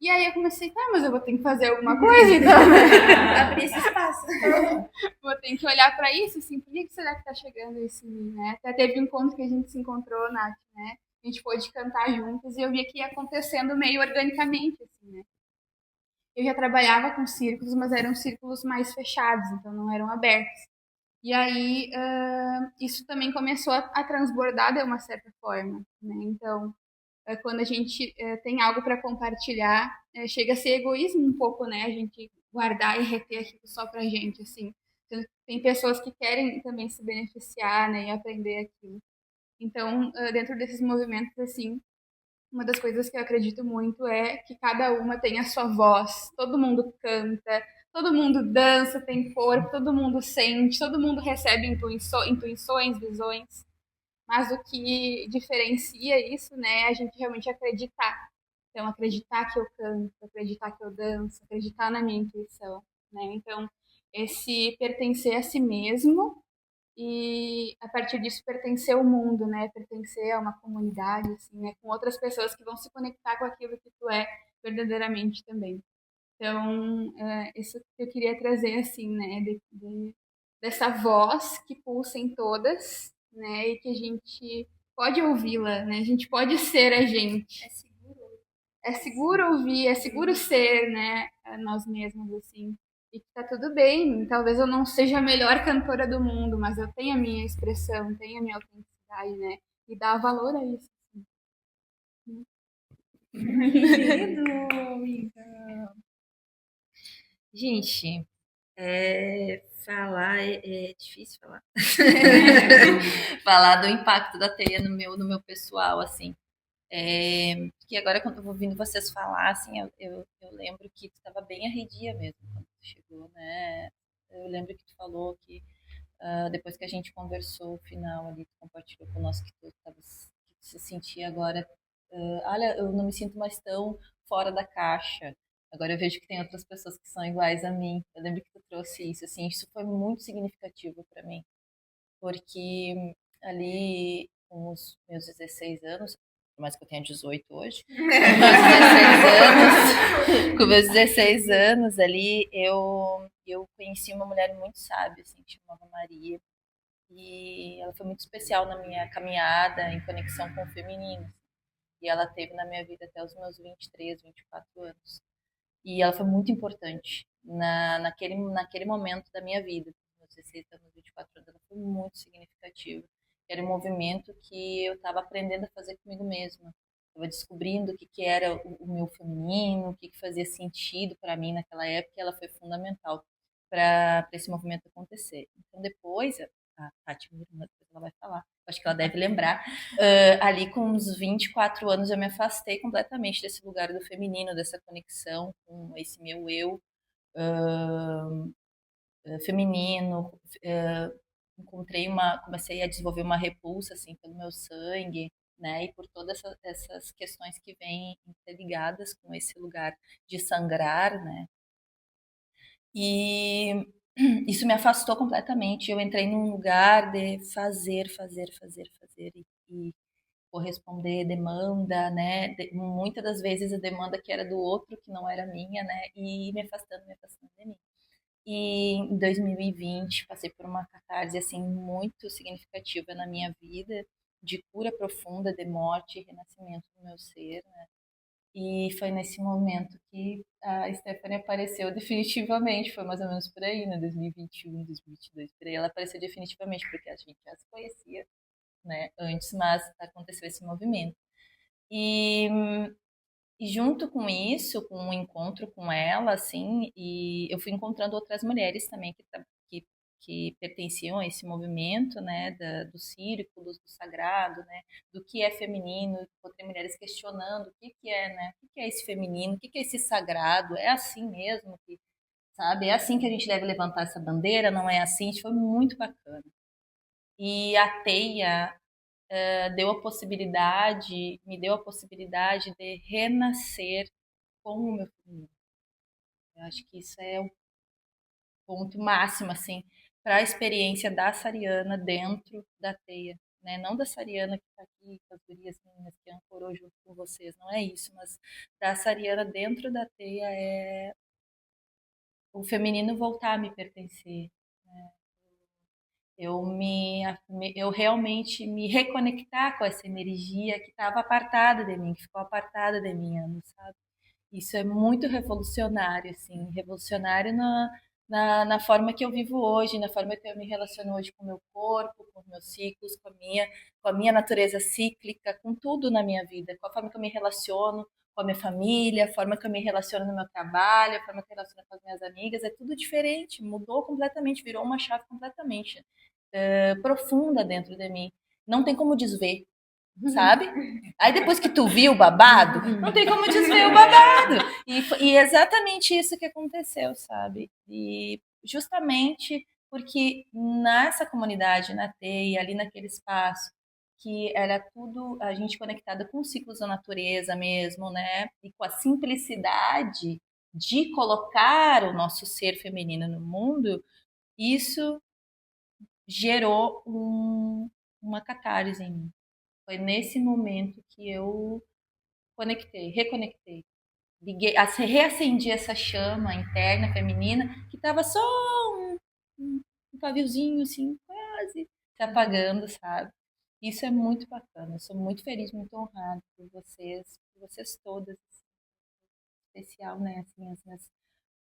E aí eu comecei, mas eu vou ter que fazer alguma coisa, então, né? Abrir esse espaço. Vou ter que olhar para isso, assim, por que será que tá chegando isso em mim, né? Até teve um encontro que a gente se encontrou, Nath, né? A gente pôde cantar juntas e eu via que ia acontecendo meio organicamente, assim, né? Eu já trabalhava com círculos, mas eram círculos mais fechados, então não eram abertos. E aí isso também começou a transbordar de uma certa forma, né? Então, quando a gente tem algo para compartilhar, chega a ser egoísmo um pouco, né? A gente guardar e reter aquilo só pra gente, assim. Então, tem pessoas que querem também se beneficiar, né? E aprender aquilo. Então, dentro desses movimentos, assim, uma das coisas que eu acredito muito é que cada uma tem a sua voz, todo mundo canta, todo mundo dança, tem corpo, todo mundo sente, todo mundo recebe intuições, visões, mas o que diferencia isso, né, é a gente realmente acreditar. Então, acreditar que eu canto, acreditar que eu danço, acreditar na minha intuição, né? Então, esse pertencer a si mesmo e a partir disso pertencer ao mundo, né? Pertencer a uma comunidade, assim, né? Com outras pessoas que vão se conectar com aquilo que tu é verdadeiramente também. Então, isso que eu queria trazer, assim, né? Dessa voz que pulsa em todas, né? E que a gente pode ouvi-la, né? A gente pode ser a gente. É seguro ouvir, é seguro ser, né? Nós mesmos, assim. E que tá tudo bem. Talvez eu não seja a melhor cantora do mundo, mas eu tenho a minha expressão, tenho a minha autenticidade, né? E dar valor a isso. Gente, falar é difícil falar. Falar do impacto da teia no meu pessoal, assim. Porque agora, quando eu vou ouvindo vocês falar, assim, eu lembro que tu estava bem arredia mesmo quando tu chegou, né? Eu lembro que tu falou que depois que a gente conversou, o final ali, tu compartilhou conosco que tu se sentia agora, olha, eu não me sinto mais tão fora da caixa. Agora eu vejo que tem outras pessoas que são iguais a mim. Eu lembro que tu trouxe isso, assim, isso foi muito significativo para mim, porque ali com os meus 16 anos, por mais que eu tenha 18 hoje, com meus 16 anos ali, eu conheci uma mulher muito sábia, assim, que chamava Maria, e ela foi muito especial na minha caminhada em conexão com o feminino. E ela teve na minha vida até os meus 23, 24 anos. E ela foi muito importante naquele momento da minha vida. Meus 16 anos, 24 anos, ela foi muito significativa. Era um movimento que eu estava aprendendo a fazer comigo mesma. Estava descobrindo o que era o meu feminino, o que fazia sentido para mim naquela época, e ela foi fundamental para esse movimento acontecer. Então, depois, a Tati, minha irmã, depois ela vai falar, acho que ela deve lembrar, ali com uns 24 anos eu me afastei completamente desse lugar do feminino, dessa conexão com esse meu eu feminino. Comecei a desenvolver uma repulsa assim pelo meu sangue, né, e por todas essas questões que vêm interligadas com esse lugar de sangrar, né, e isso me afastou completamente. Eu entrei num lugar de fazer e corresponder demanda, né? Muitas das vezes a demanda que era do outro, que não era minha, né? E me afastando de mim. E em 2020 passei por uma catarse assim muito significativa na minha vida, de cura profunda, de morte e renascimento do meu ser, né? E foi nesse momento que a Stephanie apareceu definitivamente, foi mais ou menos por aí, né? 2021, 2022, por aí ela apareceu definitivamente, porque a gente já se conhecia, né, antes, mas aconteceu esse movimento. E, e junto com isso, com o encontro com ela, assim, e eu fui encontrando outras mulheres também que pertenciam a esse movimento, né, dos círculos, do sagrado, né, do que é feminino. Encontrei mulheres questionando o que é, né, o que é esse feminino, o que é esse sagrado, é assim mesmo que, sabe, é assim que a gente deve levantar essa bandeira, não é assim? Foi muito bacana. E a Teia me deu a possibilidade de renascer com o meu feminino. Eu acho que isso é o ponto máximo, assim, para a experiência da Sariana dentro da Teia. Né? Não da Sariana que está aqui com as gurias meninas que ancorou junto com vocês, não é isso, mas da Sariana dentro da Teia é o feminino voltar a me pertencer. Né? Eu realmente me reconectar com essa energia que estava apartada de mim, que ficou apartada de mim, sabe? Isso é muito revolucionário, assim, revolucionário na forma que eu vivo hoje, na forma que eu me relaciono hoje com o meu corpo, com os meus ciclos, com a minha natureza cíclica, com tudo na minha vida, com a forma que eu me relaciono com a minha família, a forma que eu me relaciono no meu trabalho, a forma que eu me relaciono com as minhas amigas, é tudo diferente, mudou completamente, virou uma chave completamente profunda dentro de mim. Não tem como desver, sabe? Aí depois que tu viu o babado, não tem como desver o babado. E exatamente isso que aconteceu, sabe? E justamente porque nessa comunidade, na teia, ali naquele espaço, que era tudo a gente conectada com os ciclos da natureza mesmo, né? E com a simplicidade de colocar o nosso ser feminino no mundo, isso gerou uma catarse em mim. Foi nesse momento que eu reconectei, liguei, reacendi essa chama interna feminina que estava só um paviozinho assim, quase se apagando, sabe? Isso é muito bacana. Eu sou muito feliz, muito honrada por vocês todas, assim, especial, né? Assim, as minhas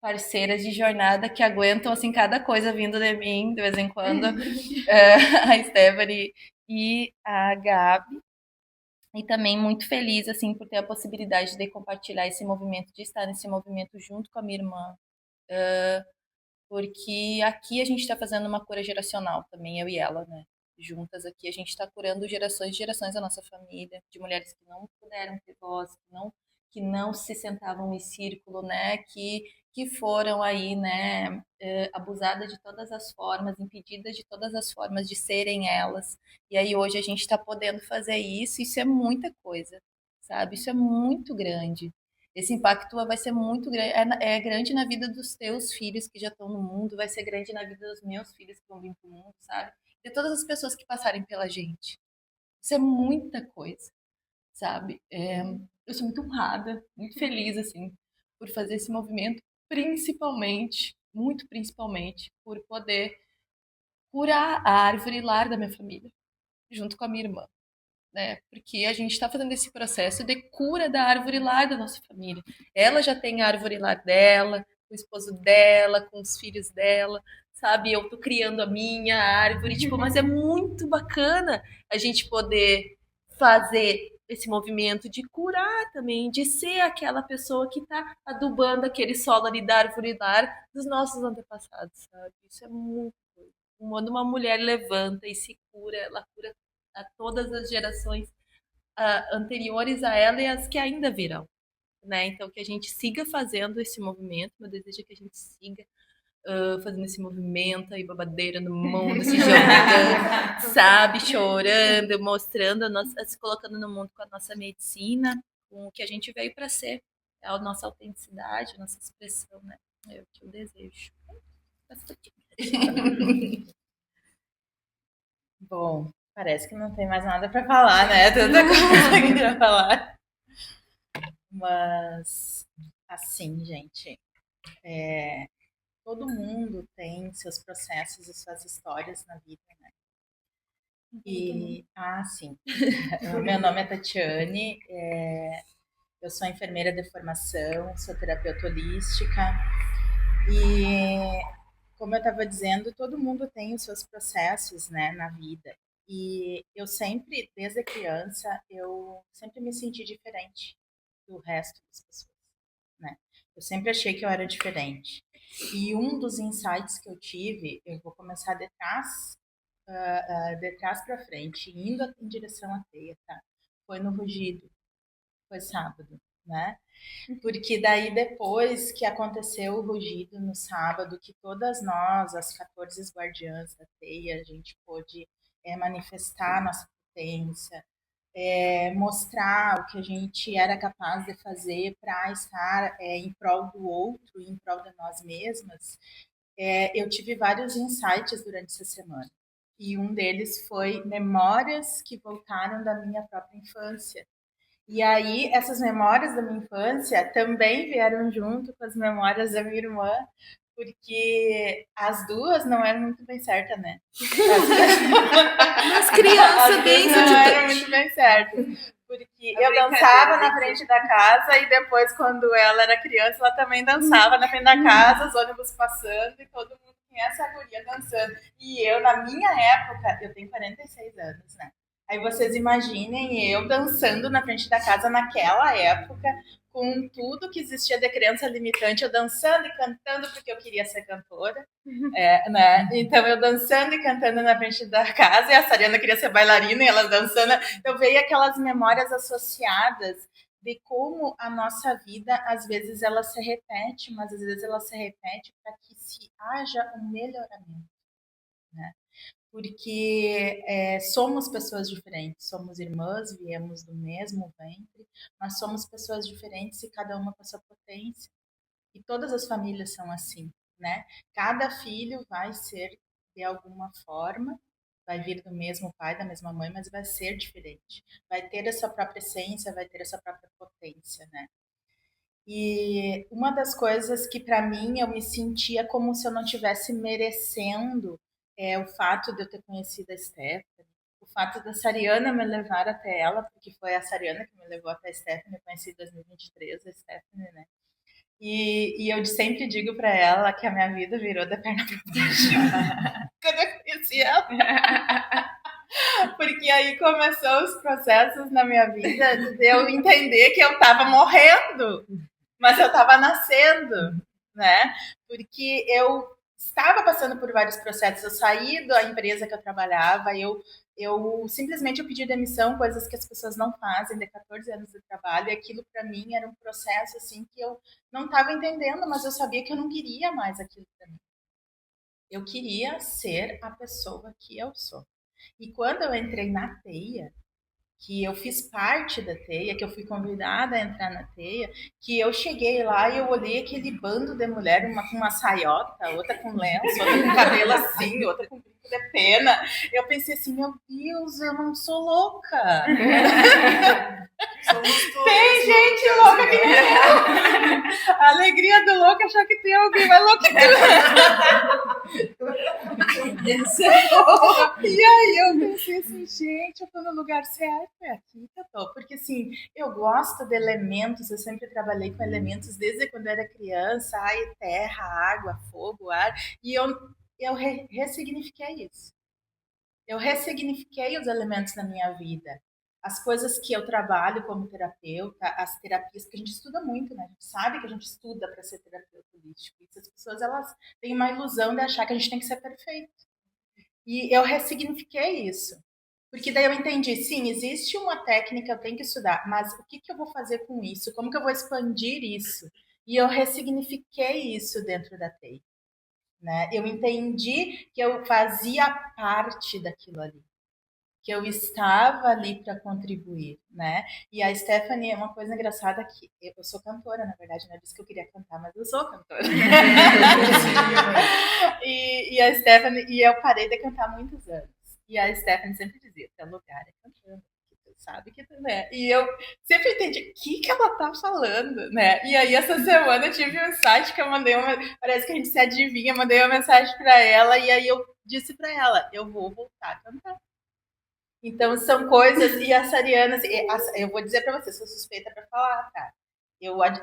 parceiras de jornada que aguentam assim cada coisa vindo de mim de vez em quando, a Stephanie e a Gabi. E também muito feliz, assim, por ter a possibilidade de compartilhar esse movimento, de estar nesse movimento junto com a minha irmã. Porque aqui a gente está fazendo uma cura geracional também, eu e ela, né? Juntas aqui, a gente está curando gerações e gerações da nossa família, de mulheres que não puderam ter voz, que não se sentavam em círculo, né? Que foram aí, né? Abusadas de todas as formas, impedidas de todas as formas de serem elas. E aí hoje a gente está podendo fazer isso é muita coisa, sabe? Isso é muito grande. Esse impacto vai ser muito grande, é grande na vida dos teus filhos que já estão no mundo, vai ser grande na vida dos meus filhos que vão vir para o mundo, sabe? de todas as pessoas que passarem pela gente. Isso é muita coisa, sabe? Eu sou muito honrada, muito feliz, assim, por fazer esse movimento, principalmente, muito principalmente, por poder curar a árvore lar da minha família, junto com a minha irmã, né? Porque a gente está fazendo esse processo de cura da árvore lar da nossa família. Ela já tem a árvore lar dela, com o esposo dela, com os filhos dela, sabe? Eu tô criando a minha árvore, tipo, mas é muito bacana a gente poder fazer esse movimento de curar também, de ser aquela pessoa que tá adubando aquele solo ali da árvore lar dos nossos antepassados, sabe? Isso é muito coisa. Quando uma mulher levanta e se cura, ela cura a todas as gerações anteriores a ela e as que ainda virão, né? Então que a gente siga fazendo esse movimento, meu desejo é que a gente siga fazendo esse movimento aí, babadeira no mundo, se jogando, sabe, chorando, mostrando, se colocando no mundo com a nossa medicina, com o que a gente veio para ser, é a nossa autenticidade, a nossa expressão, né? É o que eu desejo. Bom, parece que não tem mais nada para falar, né? Tanta coisa aqui para falar. Mas, assim, gente, todo mundo tem seus processos e suas histórias na vida, né? E, sim. Meu nome é Tatiane, eu sou enfermeira de formação, sou terapeuta holística e, como eu estava dizendo, todo mundo tem os seus processos, né, na vida. E eu sempre, desde criança, eu sempre me senti diferente do resto das pessoas, né? Eu sempre achei que eu era diferente. E um dos insights que eu tive, eu vou começar de trás para frente, indo em direção à teia, tá? Foi no rugido, foi sábado, né? Porque daí depois que aconteceu o rugido no sábado, que todas nós, as 14 guardiãs da teia, a gente pôde manifestar nossa potência, mostrar o que a gente era capaz de fazer para estar em prol do outro, em prol de nós mesmas, eu tive vários insights durante essa semana. E um deles foi memórias que voltaram da minha própria infância. E aí, essas memórias da minha infância também vieram junto com as memórias da minha irmã, porque as duas não eram muito bem certas, né? As crianças bem não eram muito bem certas. Porque eu dançava na frente da casa e depois, quando ela era criança, ela também dançava na frente da casa, os ônibus passando e todo mundo tinha essa guria dançando. E eu, na minha época, eu tenho 46 anos, né? Aí vocês imaginem eu dançando na frente da casa naquela época, com tudo que existia de crença limitante, eu dançando e cantando porque eu queria ser cantora, né? Então eu dançando e cantando na frente da casa, e a Sariana queria ser bailarina e ela dançando. Eu veio aquelas memórias associadas de como a nossa vida, às vezes ela se repete, mas às vezes ela se repete para que se haja um melhoramento, né? Porque somos pessoas diferentes, somos irmãs, viemos do mesmo ventre, mas somos pessoas diferentes e cada uma com a sua potência. E todas as famílias são assim, né? Cada filho vai ser de alguma forma, vai vir do mesmo pai, da mesma mãe, mas vai ser diferente. Vai ter a sua própria essência, vai ter a sua própria potência, né? E uma das coisas que para mim eu me sentia como se eu não estivesse merecendo o fato de eu ter conhecido a Stephanie, o fato da Sariana me levar até ela, porque foi a Sariana que me levou até a Stephanie, eu conheci em 2023 a Stephanie, né? E eu sempre digo para ela que a minha vida virou da perna para baixo quando eu conheci ela. Porque aí começou os processos na minha vida de eu entender que eu estava morrendo, mas eu estava nascendo, né? Porque eu estava passando por vários processos. Eu saí da empresa que eu trabalhava, eu simplesmente eu pedi demissão, coisas que as pessoas não fazem, de 14 anos de trabalho, e aquilo para mim era um processo assim que eu não estava entendendo, mas eu sabia que eu não queria mais aquilo para mim. Eu queria ser a pessoa que eu sou. E quando eu entrei na teia, que eu fiz parte da teia, que eu fui convidada a entrar na teia, que eu cheguei lá e eu olhei aquele bando de mulher, uma com uma saiota, outra com lenço, outra com cabelo assim, outra com brinco de pena. Eu pensei assim, meu Deus, eu não sou louca. Tem gente louca que nem eu. A alegria do louco é achar que tem alguém mais louco que E aí eu pensei assim, gente, eu tô no lugar certo, é aqui que eu tô. Porque assim, eu gosto de elementos, eu sempre trabalhei com elementos desde quando eu era criança, terra, água, fogo, ar, e eu ressignifiquei isso. Eu ressignifiquei os elementos na minha vida. As coisas que eu trabalho como terapeuta, as terapias, que a gente estuda muito, né? A gente sabe que a gente estuda para ser terapeuta holístico. E as pessoas, elas têm uma ilusão de achar que a gente tem que ser perfeito. E eu ressignifiquei isso. Porque daí eu entendi, sim, existe uma técnica, eu tenho que estudar, mas o que eu vou fazer com isso? Como que eu vou expandir isso? E eu ressignifiquei isso dentro da TEI. Né? Eu entendi que eu fazia parte daquilo ali, que eu estava ali para contribuir, né? E a Stephanie é uma coisa engraçada que eu sou cantora, na verdade, não disse que eu queria cantar, mas eu sou cantora. e a Stephanie, e eu parei de cantar há muitos anos. E a Stephanie sempre dizia, teu lugar é cantando, tu sabe que tu, né? E eu sempre entendi o que ela tá falando, né? E aí essa semana eu tive um insight que eu mandei parece que a gente se adivinha, mandei uma mensagem para ela e aí eu disse para ela, eu vou voltar a cantar. Então, são coisas, e a Sariana, assim, eu vou dizer para você, sou suspeita para falar, tá?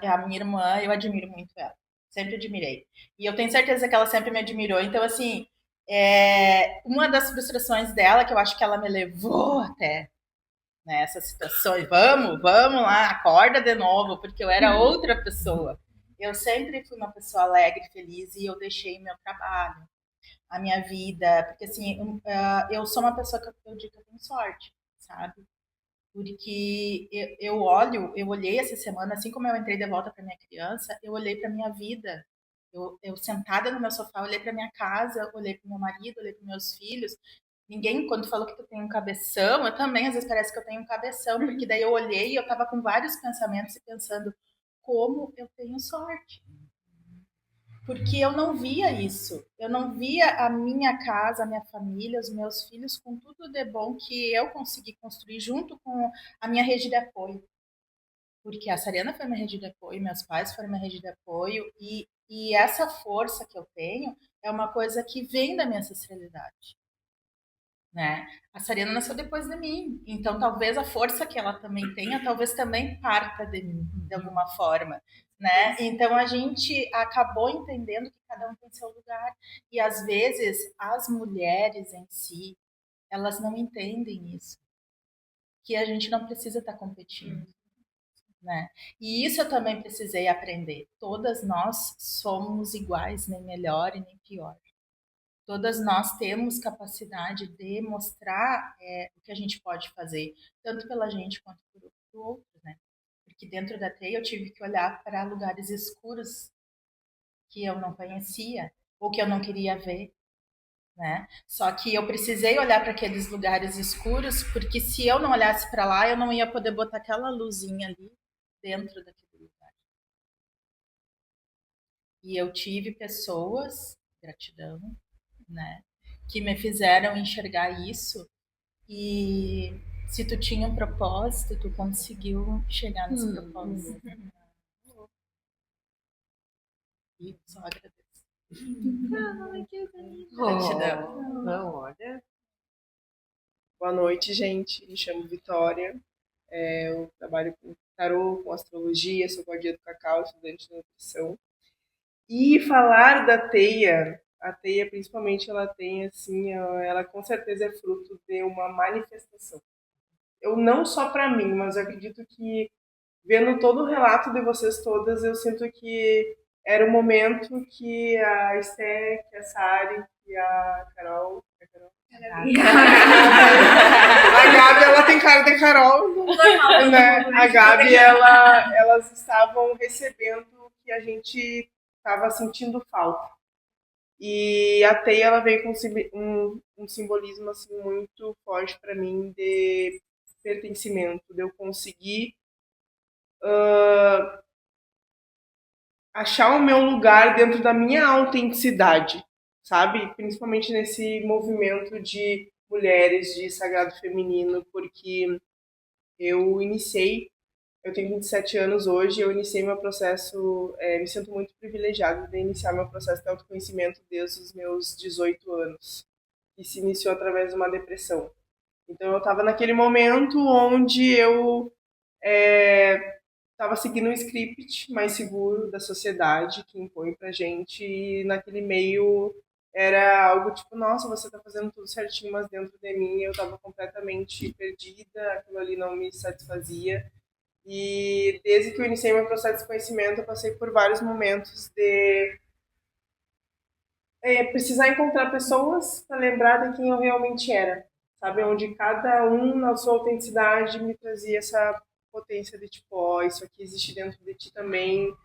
A minha irmã, eu admiro muito ela, sempre admirei. E eu tenho certeza que ela sempre me admirou. Então, assim, uma das frustrações dela, que eu acho que ela me levou até nessas situações, vamos lá, acorda de novo, porque eu era outra pessoa. Eu sempre fui uma pessoa alegre, feliz, e eu deixei meu trabalho, a minha vida, porque assim, eu sou uma pessoa que eu digo que eu tenho sorte, sabe? Porque eu olhei essa semana, assim como eu entrei de volta para minha criança, eu olhei para minha vida. Eu sentada no meu sofá, olhei para minha casa, olhei para meu marido, olhei para meus filhos. Ninguém, quando falou que tu tem um cabeção, eu também, às vezes parece que eu tenho um cabeção, porque daí eu olhei e eu tava com vários pensamentos e pensando como eu tenho sorte. Porque eu não via isso. Eu não via a minha casa, a minha família, os meus filhos com tudo de bom que eu consegui construir junto com a minha rede de apoio. Porque a Sariana foi minha rede de apoio, meus pais foram minha rede de apoio, e essa força que eu tenho é uma coisa que vem da minha ancestralidade. Né? A Sariana nasceu depois de mim, então talvez a força que ela também tenha, talvez também parta de mim, de alguma forma, né? Então a gente acabou entendendo que cada um tem seu lugar, e às vezes as mulheres em si, elas não entendem isso, que a gente não precisa estar competindo, né? E isso eu também precisei aprender, todas nós somos iguais, nem melhor e nem pior. Todas nós temos capacidade de mostrar o que a gente pode fazer, tanto pela gente quanto por outro, né? Porque dentro da TEI eu tive que olhar para lugares escuros que eu não conhecia ou que eu não queria ver, né? Só que eu precisei olhar para aqueles lugares escuros, porque se eu não olhasse para lá, eu não ia poder botar aquela luzinha ali dentro daquele lugar. E eu tive pessoas, gratidão, né, que me fizeram enxergar isso, e se tu tinha um propósito, tu conseguiu chegar nesse propósito. E só agradeço. Gratidão. Não, olha. Boa noite, gente. Me chamo Vitória. Eu trabalho com tarô, com astrologia, sou guardiã do cacau, estudante de nutrição. E falar da teia, a teia principalmente, ela tem assim, ela com certeza é fruto de uma manifestação. Eu não só para mim, mas eu acredito que vendo todo o relato de vocês todas, eu sinto que era o momento que a Esté, que a Sari, que a Carol... A Gabi, ela tem cara de Carol, né? A Gabi, elas estavam recebendo o que a gente estava sentindo falta. E a teia, ela veio com um simbolismo assim muito forte para mim de pertencimento, de eu conseguir achar o meu lugar dentro da minha autenticidade, sabe? Principalmente nesse movimento de mulheres, de sagrado feminino, porque eu tenho 27 anos hoje, eu iniciei meu processo, me sinto muito privilegiada de iniciar meu processo de autoconhecimento desde os meus 18 anos, que se iniciou através de uma depressão. Então eu estava naquele momento onde eu estava seguindo um script mais seguro da sociedade que impõe pra gente, e naquele meio era algo tipo, nossa, você tá fazendo tudo certinho, mas dentro de mim eu estava completamente perdida, aquilo ali não me satisfazia. E desde que eu iniciei meu processo de conhecimento, eu passei por vários momentos de precisar encontrar pessoas para lembrar de quem eu realmente era, sabe? Onde cada um, na sua autenticidade, me trazia essa potência de tipo, ó, isso aqui existe dentro de ti também,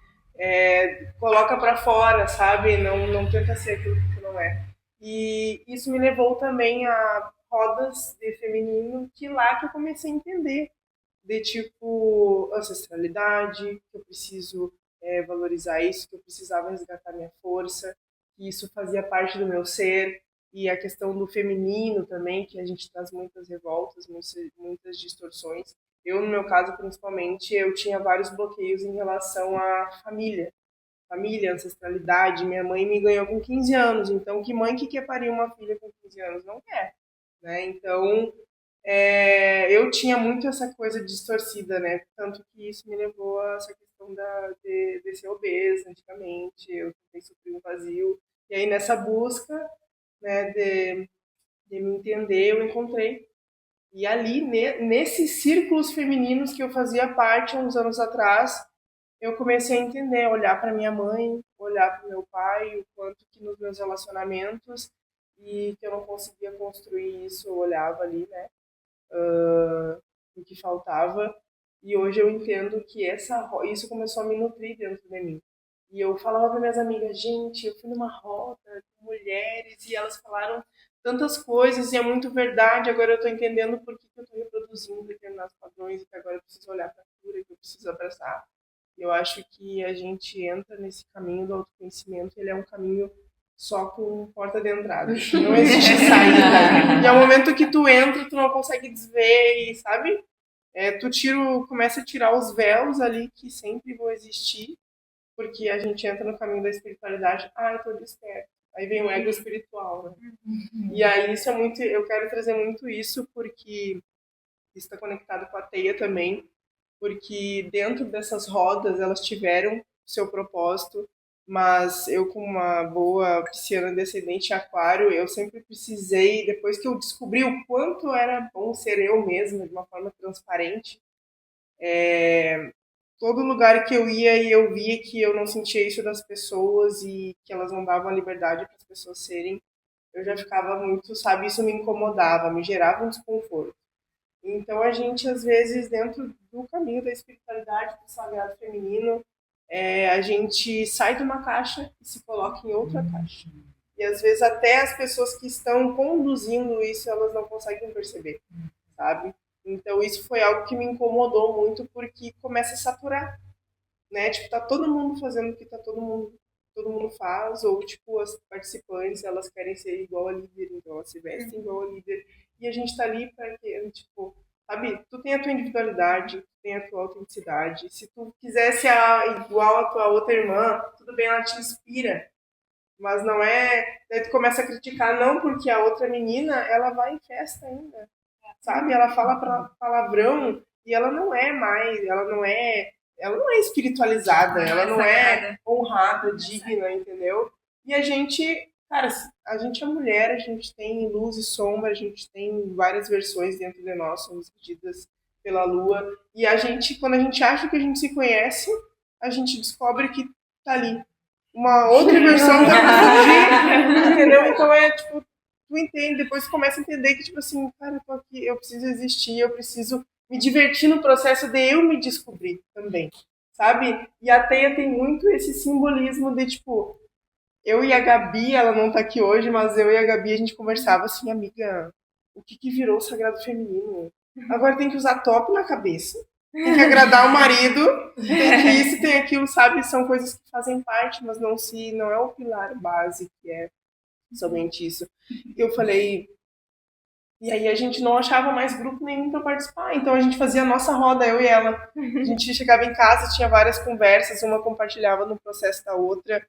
coloca para fora, sabe? Não tenta ser aquilo que tu não é. E isso me levou também a rodas de feminino, que lá que eu comecei a entender de tipo ancestralidade, que eu preciso valorizar isso, que eu precisava resgatar minha força, que isso fazia parte do meu ser, e a questão do feminino também, que a gente traz muitas revoltas, muitas distorções. Eu, no meu caso, principalmente, eu tinha vários bloqueios em relação à família, ancestralidade. Minha mãe me ganhou com 15 anos, então que mãe que quer parir uma filha com 15 anos? Não quer, né? Então, eu tinha muito essa coisa distorcida, né? Tanto que isso me levou a essa questão de ser obesa antigamente, eu tentei suprir um vazio. E aí, nessa busca, né, de me entender, eu encontrei. E ali, nesses círculos femininos que eu fazia parte uns anos atrás, eu comecei a entender, olhar para minha mãe, olhar para meu pai, o quanto que nos meus relacionamentos, e que eu não conseguia construir isso, eu olhava ali, né, o que faltava. E hoje eu entendo que isso começou a me nutrir dentro de mim. E eu falava para minhas amigas, gente, eu fui numa roda com mulheres e elas falaram tantas coisas e é muito verdade. Agora eu estou entendendo por que eu estou reproduzindo determinados padrões e que agora eu preciso olhar para a cura, que eu preciso abraçar. Eu acho que a gente entra nesse caminho do autoconhecimento, ele é um caminho só com porta de entrada. Não existe saída. E ao momento que tu entra, tu não consegue desver, e, sabe? Começa a tirar os véus ali que sempre vão existir, porque a gente entra no caminho da espiritualidade. Eu tô desperto. Aí vem o ego espiritual, né? E aí isso é muito, eu quero trazer muito isso, porque isso está conectado com a teia também, porque dentro dessas rodas elas tiveram seu propósito, mas eu, como uma boa pisciana descendente em aquário, eu sempre precisei, depois que eu descobri o quanto era bom ser eu mesma de uma forma transparente, todo lugar que eu ia e eu via que eu não sentia isso das pessoas e que elas não davam a liberdade para as pessoas serem, eu já ficava muito, sabe, isso me incomodava, me gerava um desconforto. Então a gente, às vezes, dentro do caminho da espiritualidade, do sagrado feminino, a gente sai de uma caixa e se coloca em outra caixa. E às vezes até as pessoas que estão conduzindo isso, elas não conseguem perceber, sabe? Então isso foi algo que me incomodou muito, porque começa a saturar, né? Tipo, tá todo mundo fazendo o que todo mundo faz, ou tipo, as participantes, elas querem ser igual a líder, então elas se vestem igual a líder. E a gente tá ali para que, tipo, sabe, tu tem a tua individualidade, tu tem a tua autenticidade. Se tu quiser ser igual a tua outra irmã, tudo bem, ela te inspira. Mas não é... Daí tu começa a criticar, não, porque a outra menina, ela vai em festa ainda, sabe? Ela fala palavrão e ela não é mais, ela não é espiritualizada, ela não é honrada, digna, entendeu? E a gente, cara, a gente é mulher, a gente tem luz e sombra, a gente tem várias versões dentro de nós, somos divididas pela lua, e a gente, quando a gente acha que a gente se conhece, a gente descobre que tá ali uma outra versão da fugir, entendeu? Então tipo, tu entende, depois tu começa a entender que, tipo assim, cara, eu tô aqui, eu preciso existir, eu preciso me divertir no processo de eu me descobrir também, sabe? E a teia tem muito esse simbolismo de, tipo, eu e a Gabi, ela não tá aqui hoje, mas eu e a Gabi, a gente conversava assim, amiga, o que virou o sagrado feminino? agora tem que usar top na cabeça, tem que agradar o marido, tem que isso, tem aquilo, sabe? São coisas que fazem parte, mas não é o pilar base que é somente isso. Eu falei, e aí a gente não achava mais grupo nenhum para participar, então a gente fazia a nossa roda, eu e ela. A gente chegava em casa, tinha várias conversas, uma compartilhava no processo da outra.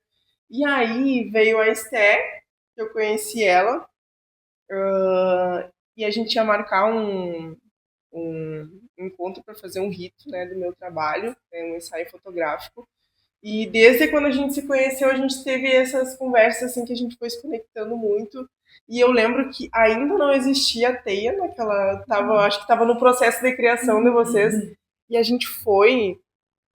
E aí veio a Esté, eu conheci ela, e a gente ia marcar um encontro para fazer um rito, né, do meu trabalho, um ensaio fotográfico. E desde quando a gente se conheceu, a gente teve essas conversas assim que a gente foi se conectando muito. E eu lembro que ainda não existia a Teia, acho que estava no processo de criação de vocês. E a gente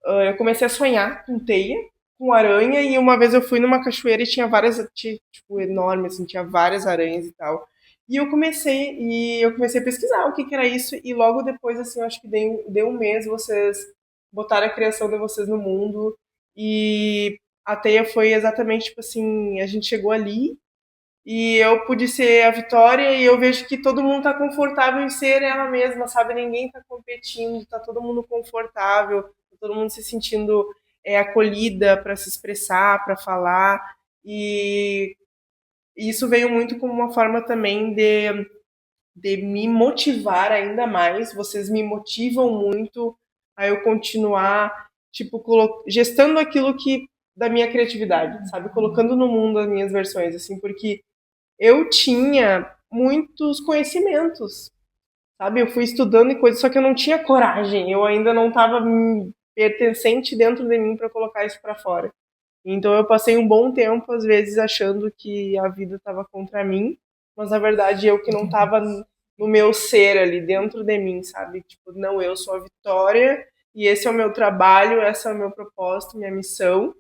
eu comecei a sonhar com Teia, com aranha, e uma vez eu fui numa cachoeira e tinha várias, tipo, enorme, assim, tinha várias aranhas e tal. E eu comecei a pesquisar o que era isso, e logo depois, assim, eu acho que deu um mês, vocês botaram a criação de vocês no mundo, e a Teia foi exatamente, tipo assim, a gente chegou ali, e eu pude ser a Vitória, e eu vejo que todo mundo tá confortável em ser ela mesma, sabe? Ninguém tá competindo, tá todo mundo confortável, tá todo mundo se sentindo acolhida para se expressar, para falar, e isso veio muito como uma forma também de me motivar ainda mais. Vocês me motivam muito a eu continuar, tipo, gestando aquilo da minha criatividade, sabe? Colocando no mundo as minhas versões, assim, porque eu tinha muitos conhecimentos, sabe? Eu fui estudando e coisas, só que eu não tinha coragem, eu ainda não estava pertencente dentro de mim para colocar isso para fora. Então eu passei um bom tempo, às vezes, achando que a vida estava contra mim, mas na verdade eu que não estava no meu ser ali, dentro de mim, sabe? Tipo, não, eu sou a Vitória e esse é o meu trabalho, esse é o meu propósito, minha missão.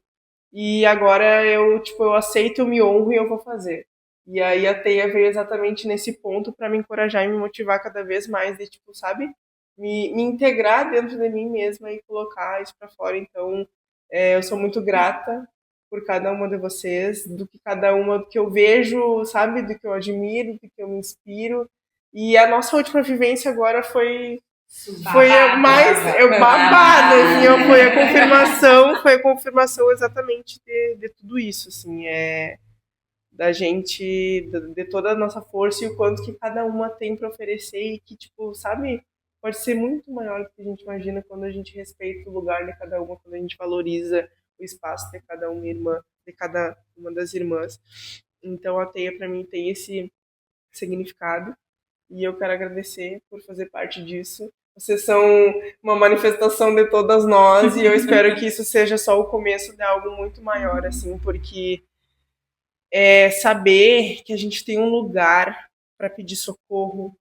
E agora eu aceito, eu me honro e eu vou fazer. E aí a Teia veio exatamente nesse ponto para me encorajar e me motivar cada vez mais, de tipo, sabe? Me integrar dentro de mim mesma e colocar isso para fora. Então, eu sou muito grata por cada uma de vocês, do que eu vejo, sabe? Do que eu admiro, do que eu me inspiro. E a nossa última vivência agora foi mais babado, assim, foi a confirmação exatamente de tudo isso, assim, da gente, de toda a nossa força e o quanto que cada uma tem para oferecer e que, tipo, sabe, pode ser muito maior do que a gente imagina quando a gente respeita o lugar de cada uma, quando a gente valoriza o espaço de cada uma irmã, de cada uma das irmãs. Então a Teia para mim tem esse significado e eu quero agradecer por fazer parte disso. Vocês são uma manifestação de todas nós e eu espero que isso seja só o começo de algo muito maior, assim, porque saber que a gente tem um lugar para pedir socorro,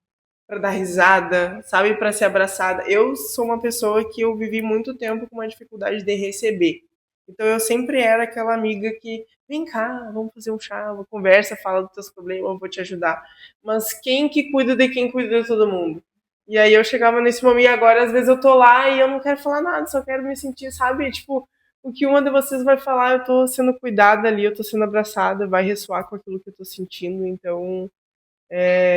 para dar risada, sabe, para ser abraçada. Eu sou uma pessoa que eu vivi muito tempo com uma dificuldade de receber. Então eu sempre era aquela amiga que, vem cá, vamos fazer um chá, uma conversa, fala dos teus problemas, eu vou te ajudar. Mas quem que cuida de quem cuida de todo mundo? E aí eu chegava nesse momento e agora às vezes eu tô lá e eu não quero falar nada, só quero me sentir, sabe, tipo, o que uma de vocês vai falar, eu tô sendo cuidada ali, eu tô sendo abraçada, vai ressoar com aquilo que eu tô sentindo, então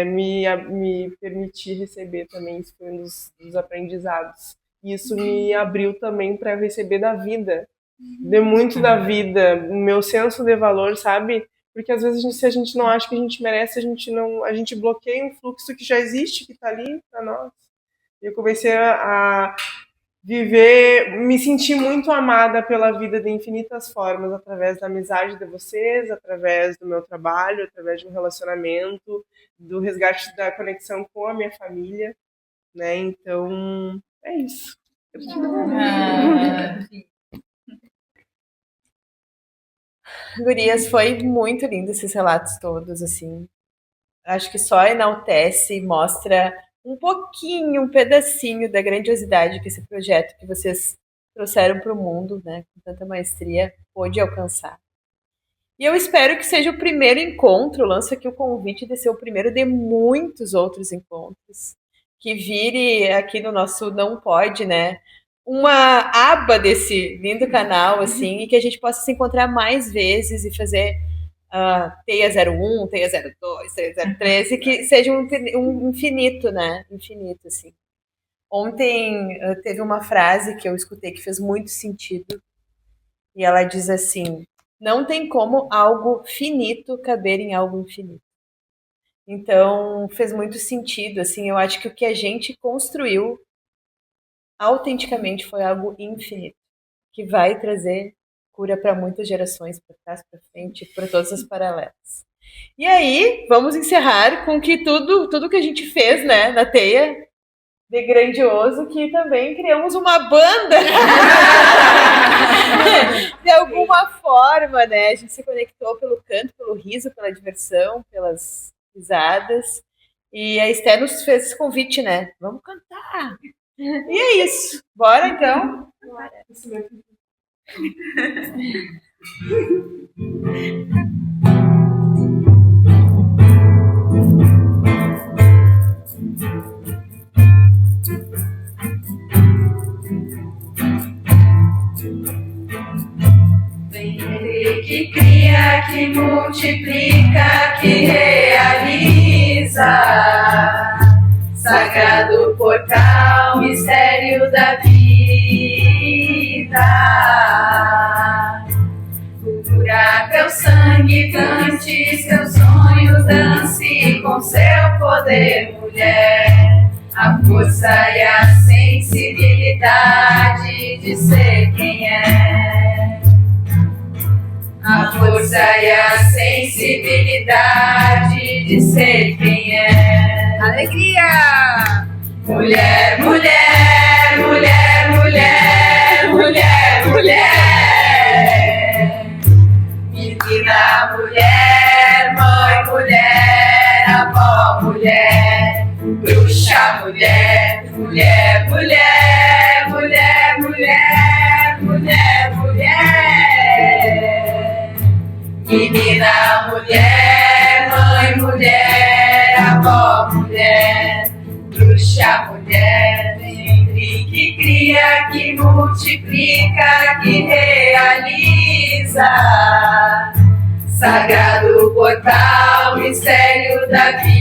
me permitir receber também, isso foi um dos aprendizados. E isso me abriu também para receber da vida, de muito da vida, o meu senso de valor, sabe? Porque às vezes se a gente não acha que a gente merece, a gente bloqueia um fluxo que já existe, que tá ali para nós. E eu comecei a viver, me sentir muito amada pela vida de infinitas formas, através da amizade de vocês, através do meu trabalho, através de um relacionamento, do resgate da conexão com a minha família, né? Então, é isso. Gurias, foi muito lindo esses relatos todos, assim. Acho que só enaltece e mostra um pouquinho, um pedacinho da grandiosidade que esse projeto que vocês trouxeram para o mundo, né, com tanta maestria, pôde alcançar. E eu espero que seja o primeiro encontro, lanço aqui o convite de ser o primeiro de muitos outros encontros, que vire aqui no nosso Não Pode, né, uma aba desse lindo canal, assim, e que a gente possa se encontrar mais vezes e fazer Teia 01, Teia 02, Teia 03, e que seja um infinito, né? Infinito, assim. Ontem teve uma frase que eu escutei que fez muito sentido. E ela diz assim: não tem como algo finito caber em algo infinito. Então, fez muito sentido, assim, eu acho que o que a gente construiu autenticamente foi algo infinito, que vai trazer cura para muitas gerações, para trás, para frente, para todas as paralelas. E aí, vamos encerrar com que tudo que a gente fez, né, na teia, de grandioso, que também criamos uma banda. De alguma forma, né? A gente se conectou pelo canto, pelo riso, pela diversão, pelas risadas. E a Esther nos fez esse convite, né? Vamos cantar! E é isso. Bora, então? Bora. Vem que cria, que multiplica, que realiza. Sagrado portal, mistério da vida. Cura teu sangue, cante seus sonhos, dance com seu poder, mulher. A força e a sensibilidade de ser quem é. A força e a sensibilidade de ser quem é. Alegria! Mulher, mulher, mulher, mulher, mulher, mulher. Menina, mulher, mãe, mulher, avó, mulher. Bruxa, mulher, mulher, mulher, mulher, mulher, mulher, mulher. Menina, mulher, mãe, mulher, avó, mulher. Bruxa, mulher, sempre que cria, que multiplica, que realiza. Sagrado portal, mistério da vida.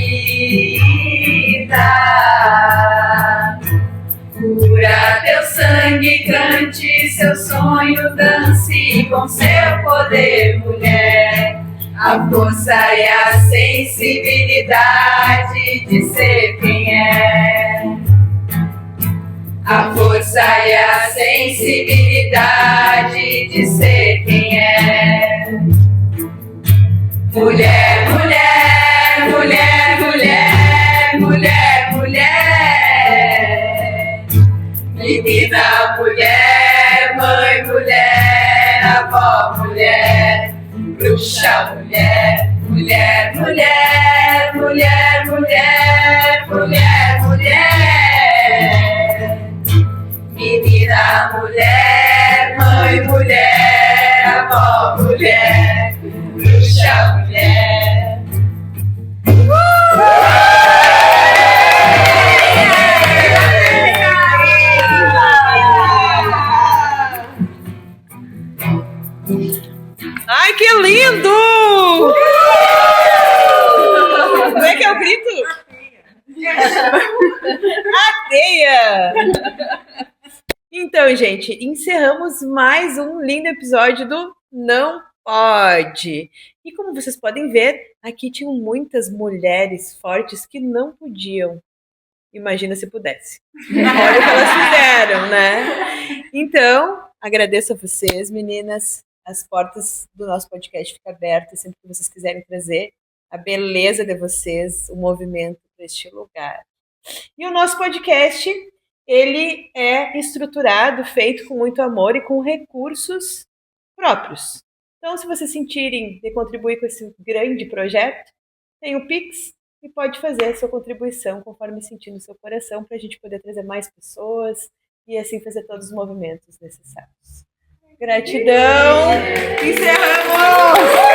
Cura teu sangue, cante seu sonho, dance com seu poder, mulher. A força e a sensibilidade de ser quem é. A força e a sensibilidade de ser quem é. Mulher, mulher, mulher, mulher, mulher, mulher. Menina, mulher, mãe, mulher, avó, mulher. Bruxa, mulher, mulher, mulher, mulher, mulher, mulher, mulher. Menina, mulher, mãe, mulher, avó, mulher. Bruxa, mulher. Ai, que lindo! Como é que é o grito? A teia! Então, gente, encerramos mais um lindo episódio do Não Pode. E como vocês podem ver, aqui tinham muitas mulheres fortes que não podiam. Imagina se pudesse. Olha o que elas fizeram, né? Então, agradeço a vocês, meninas. As portas do nosso podcast ficam abertas sempre que vocês quiserem trazer a beleza de vocês, o movimento para este lugar. E o nosso podcast, ele é estruturado, feito com muito amor e com recursos próprios. Então, se vocês sentirem de contribuir com esse grande projeto, tem o Pix e pode fazer a sua contribuição conforme sentir no seu coração para a gente poder trazer mais pessoas e assim fazer todos os movimentos necessários. Gratidão! Encerramos!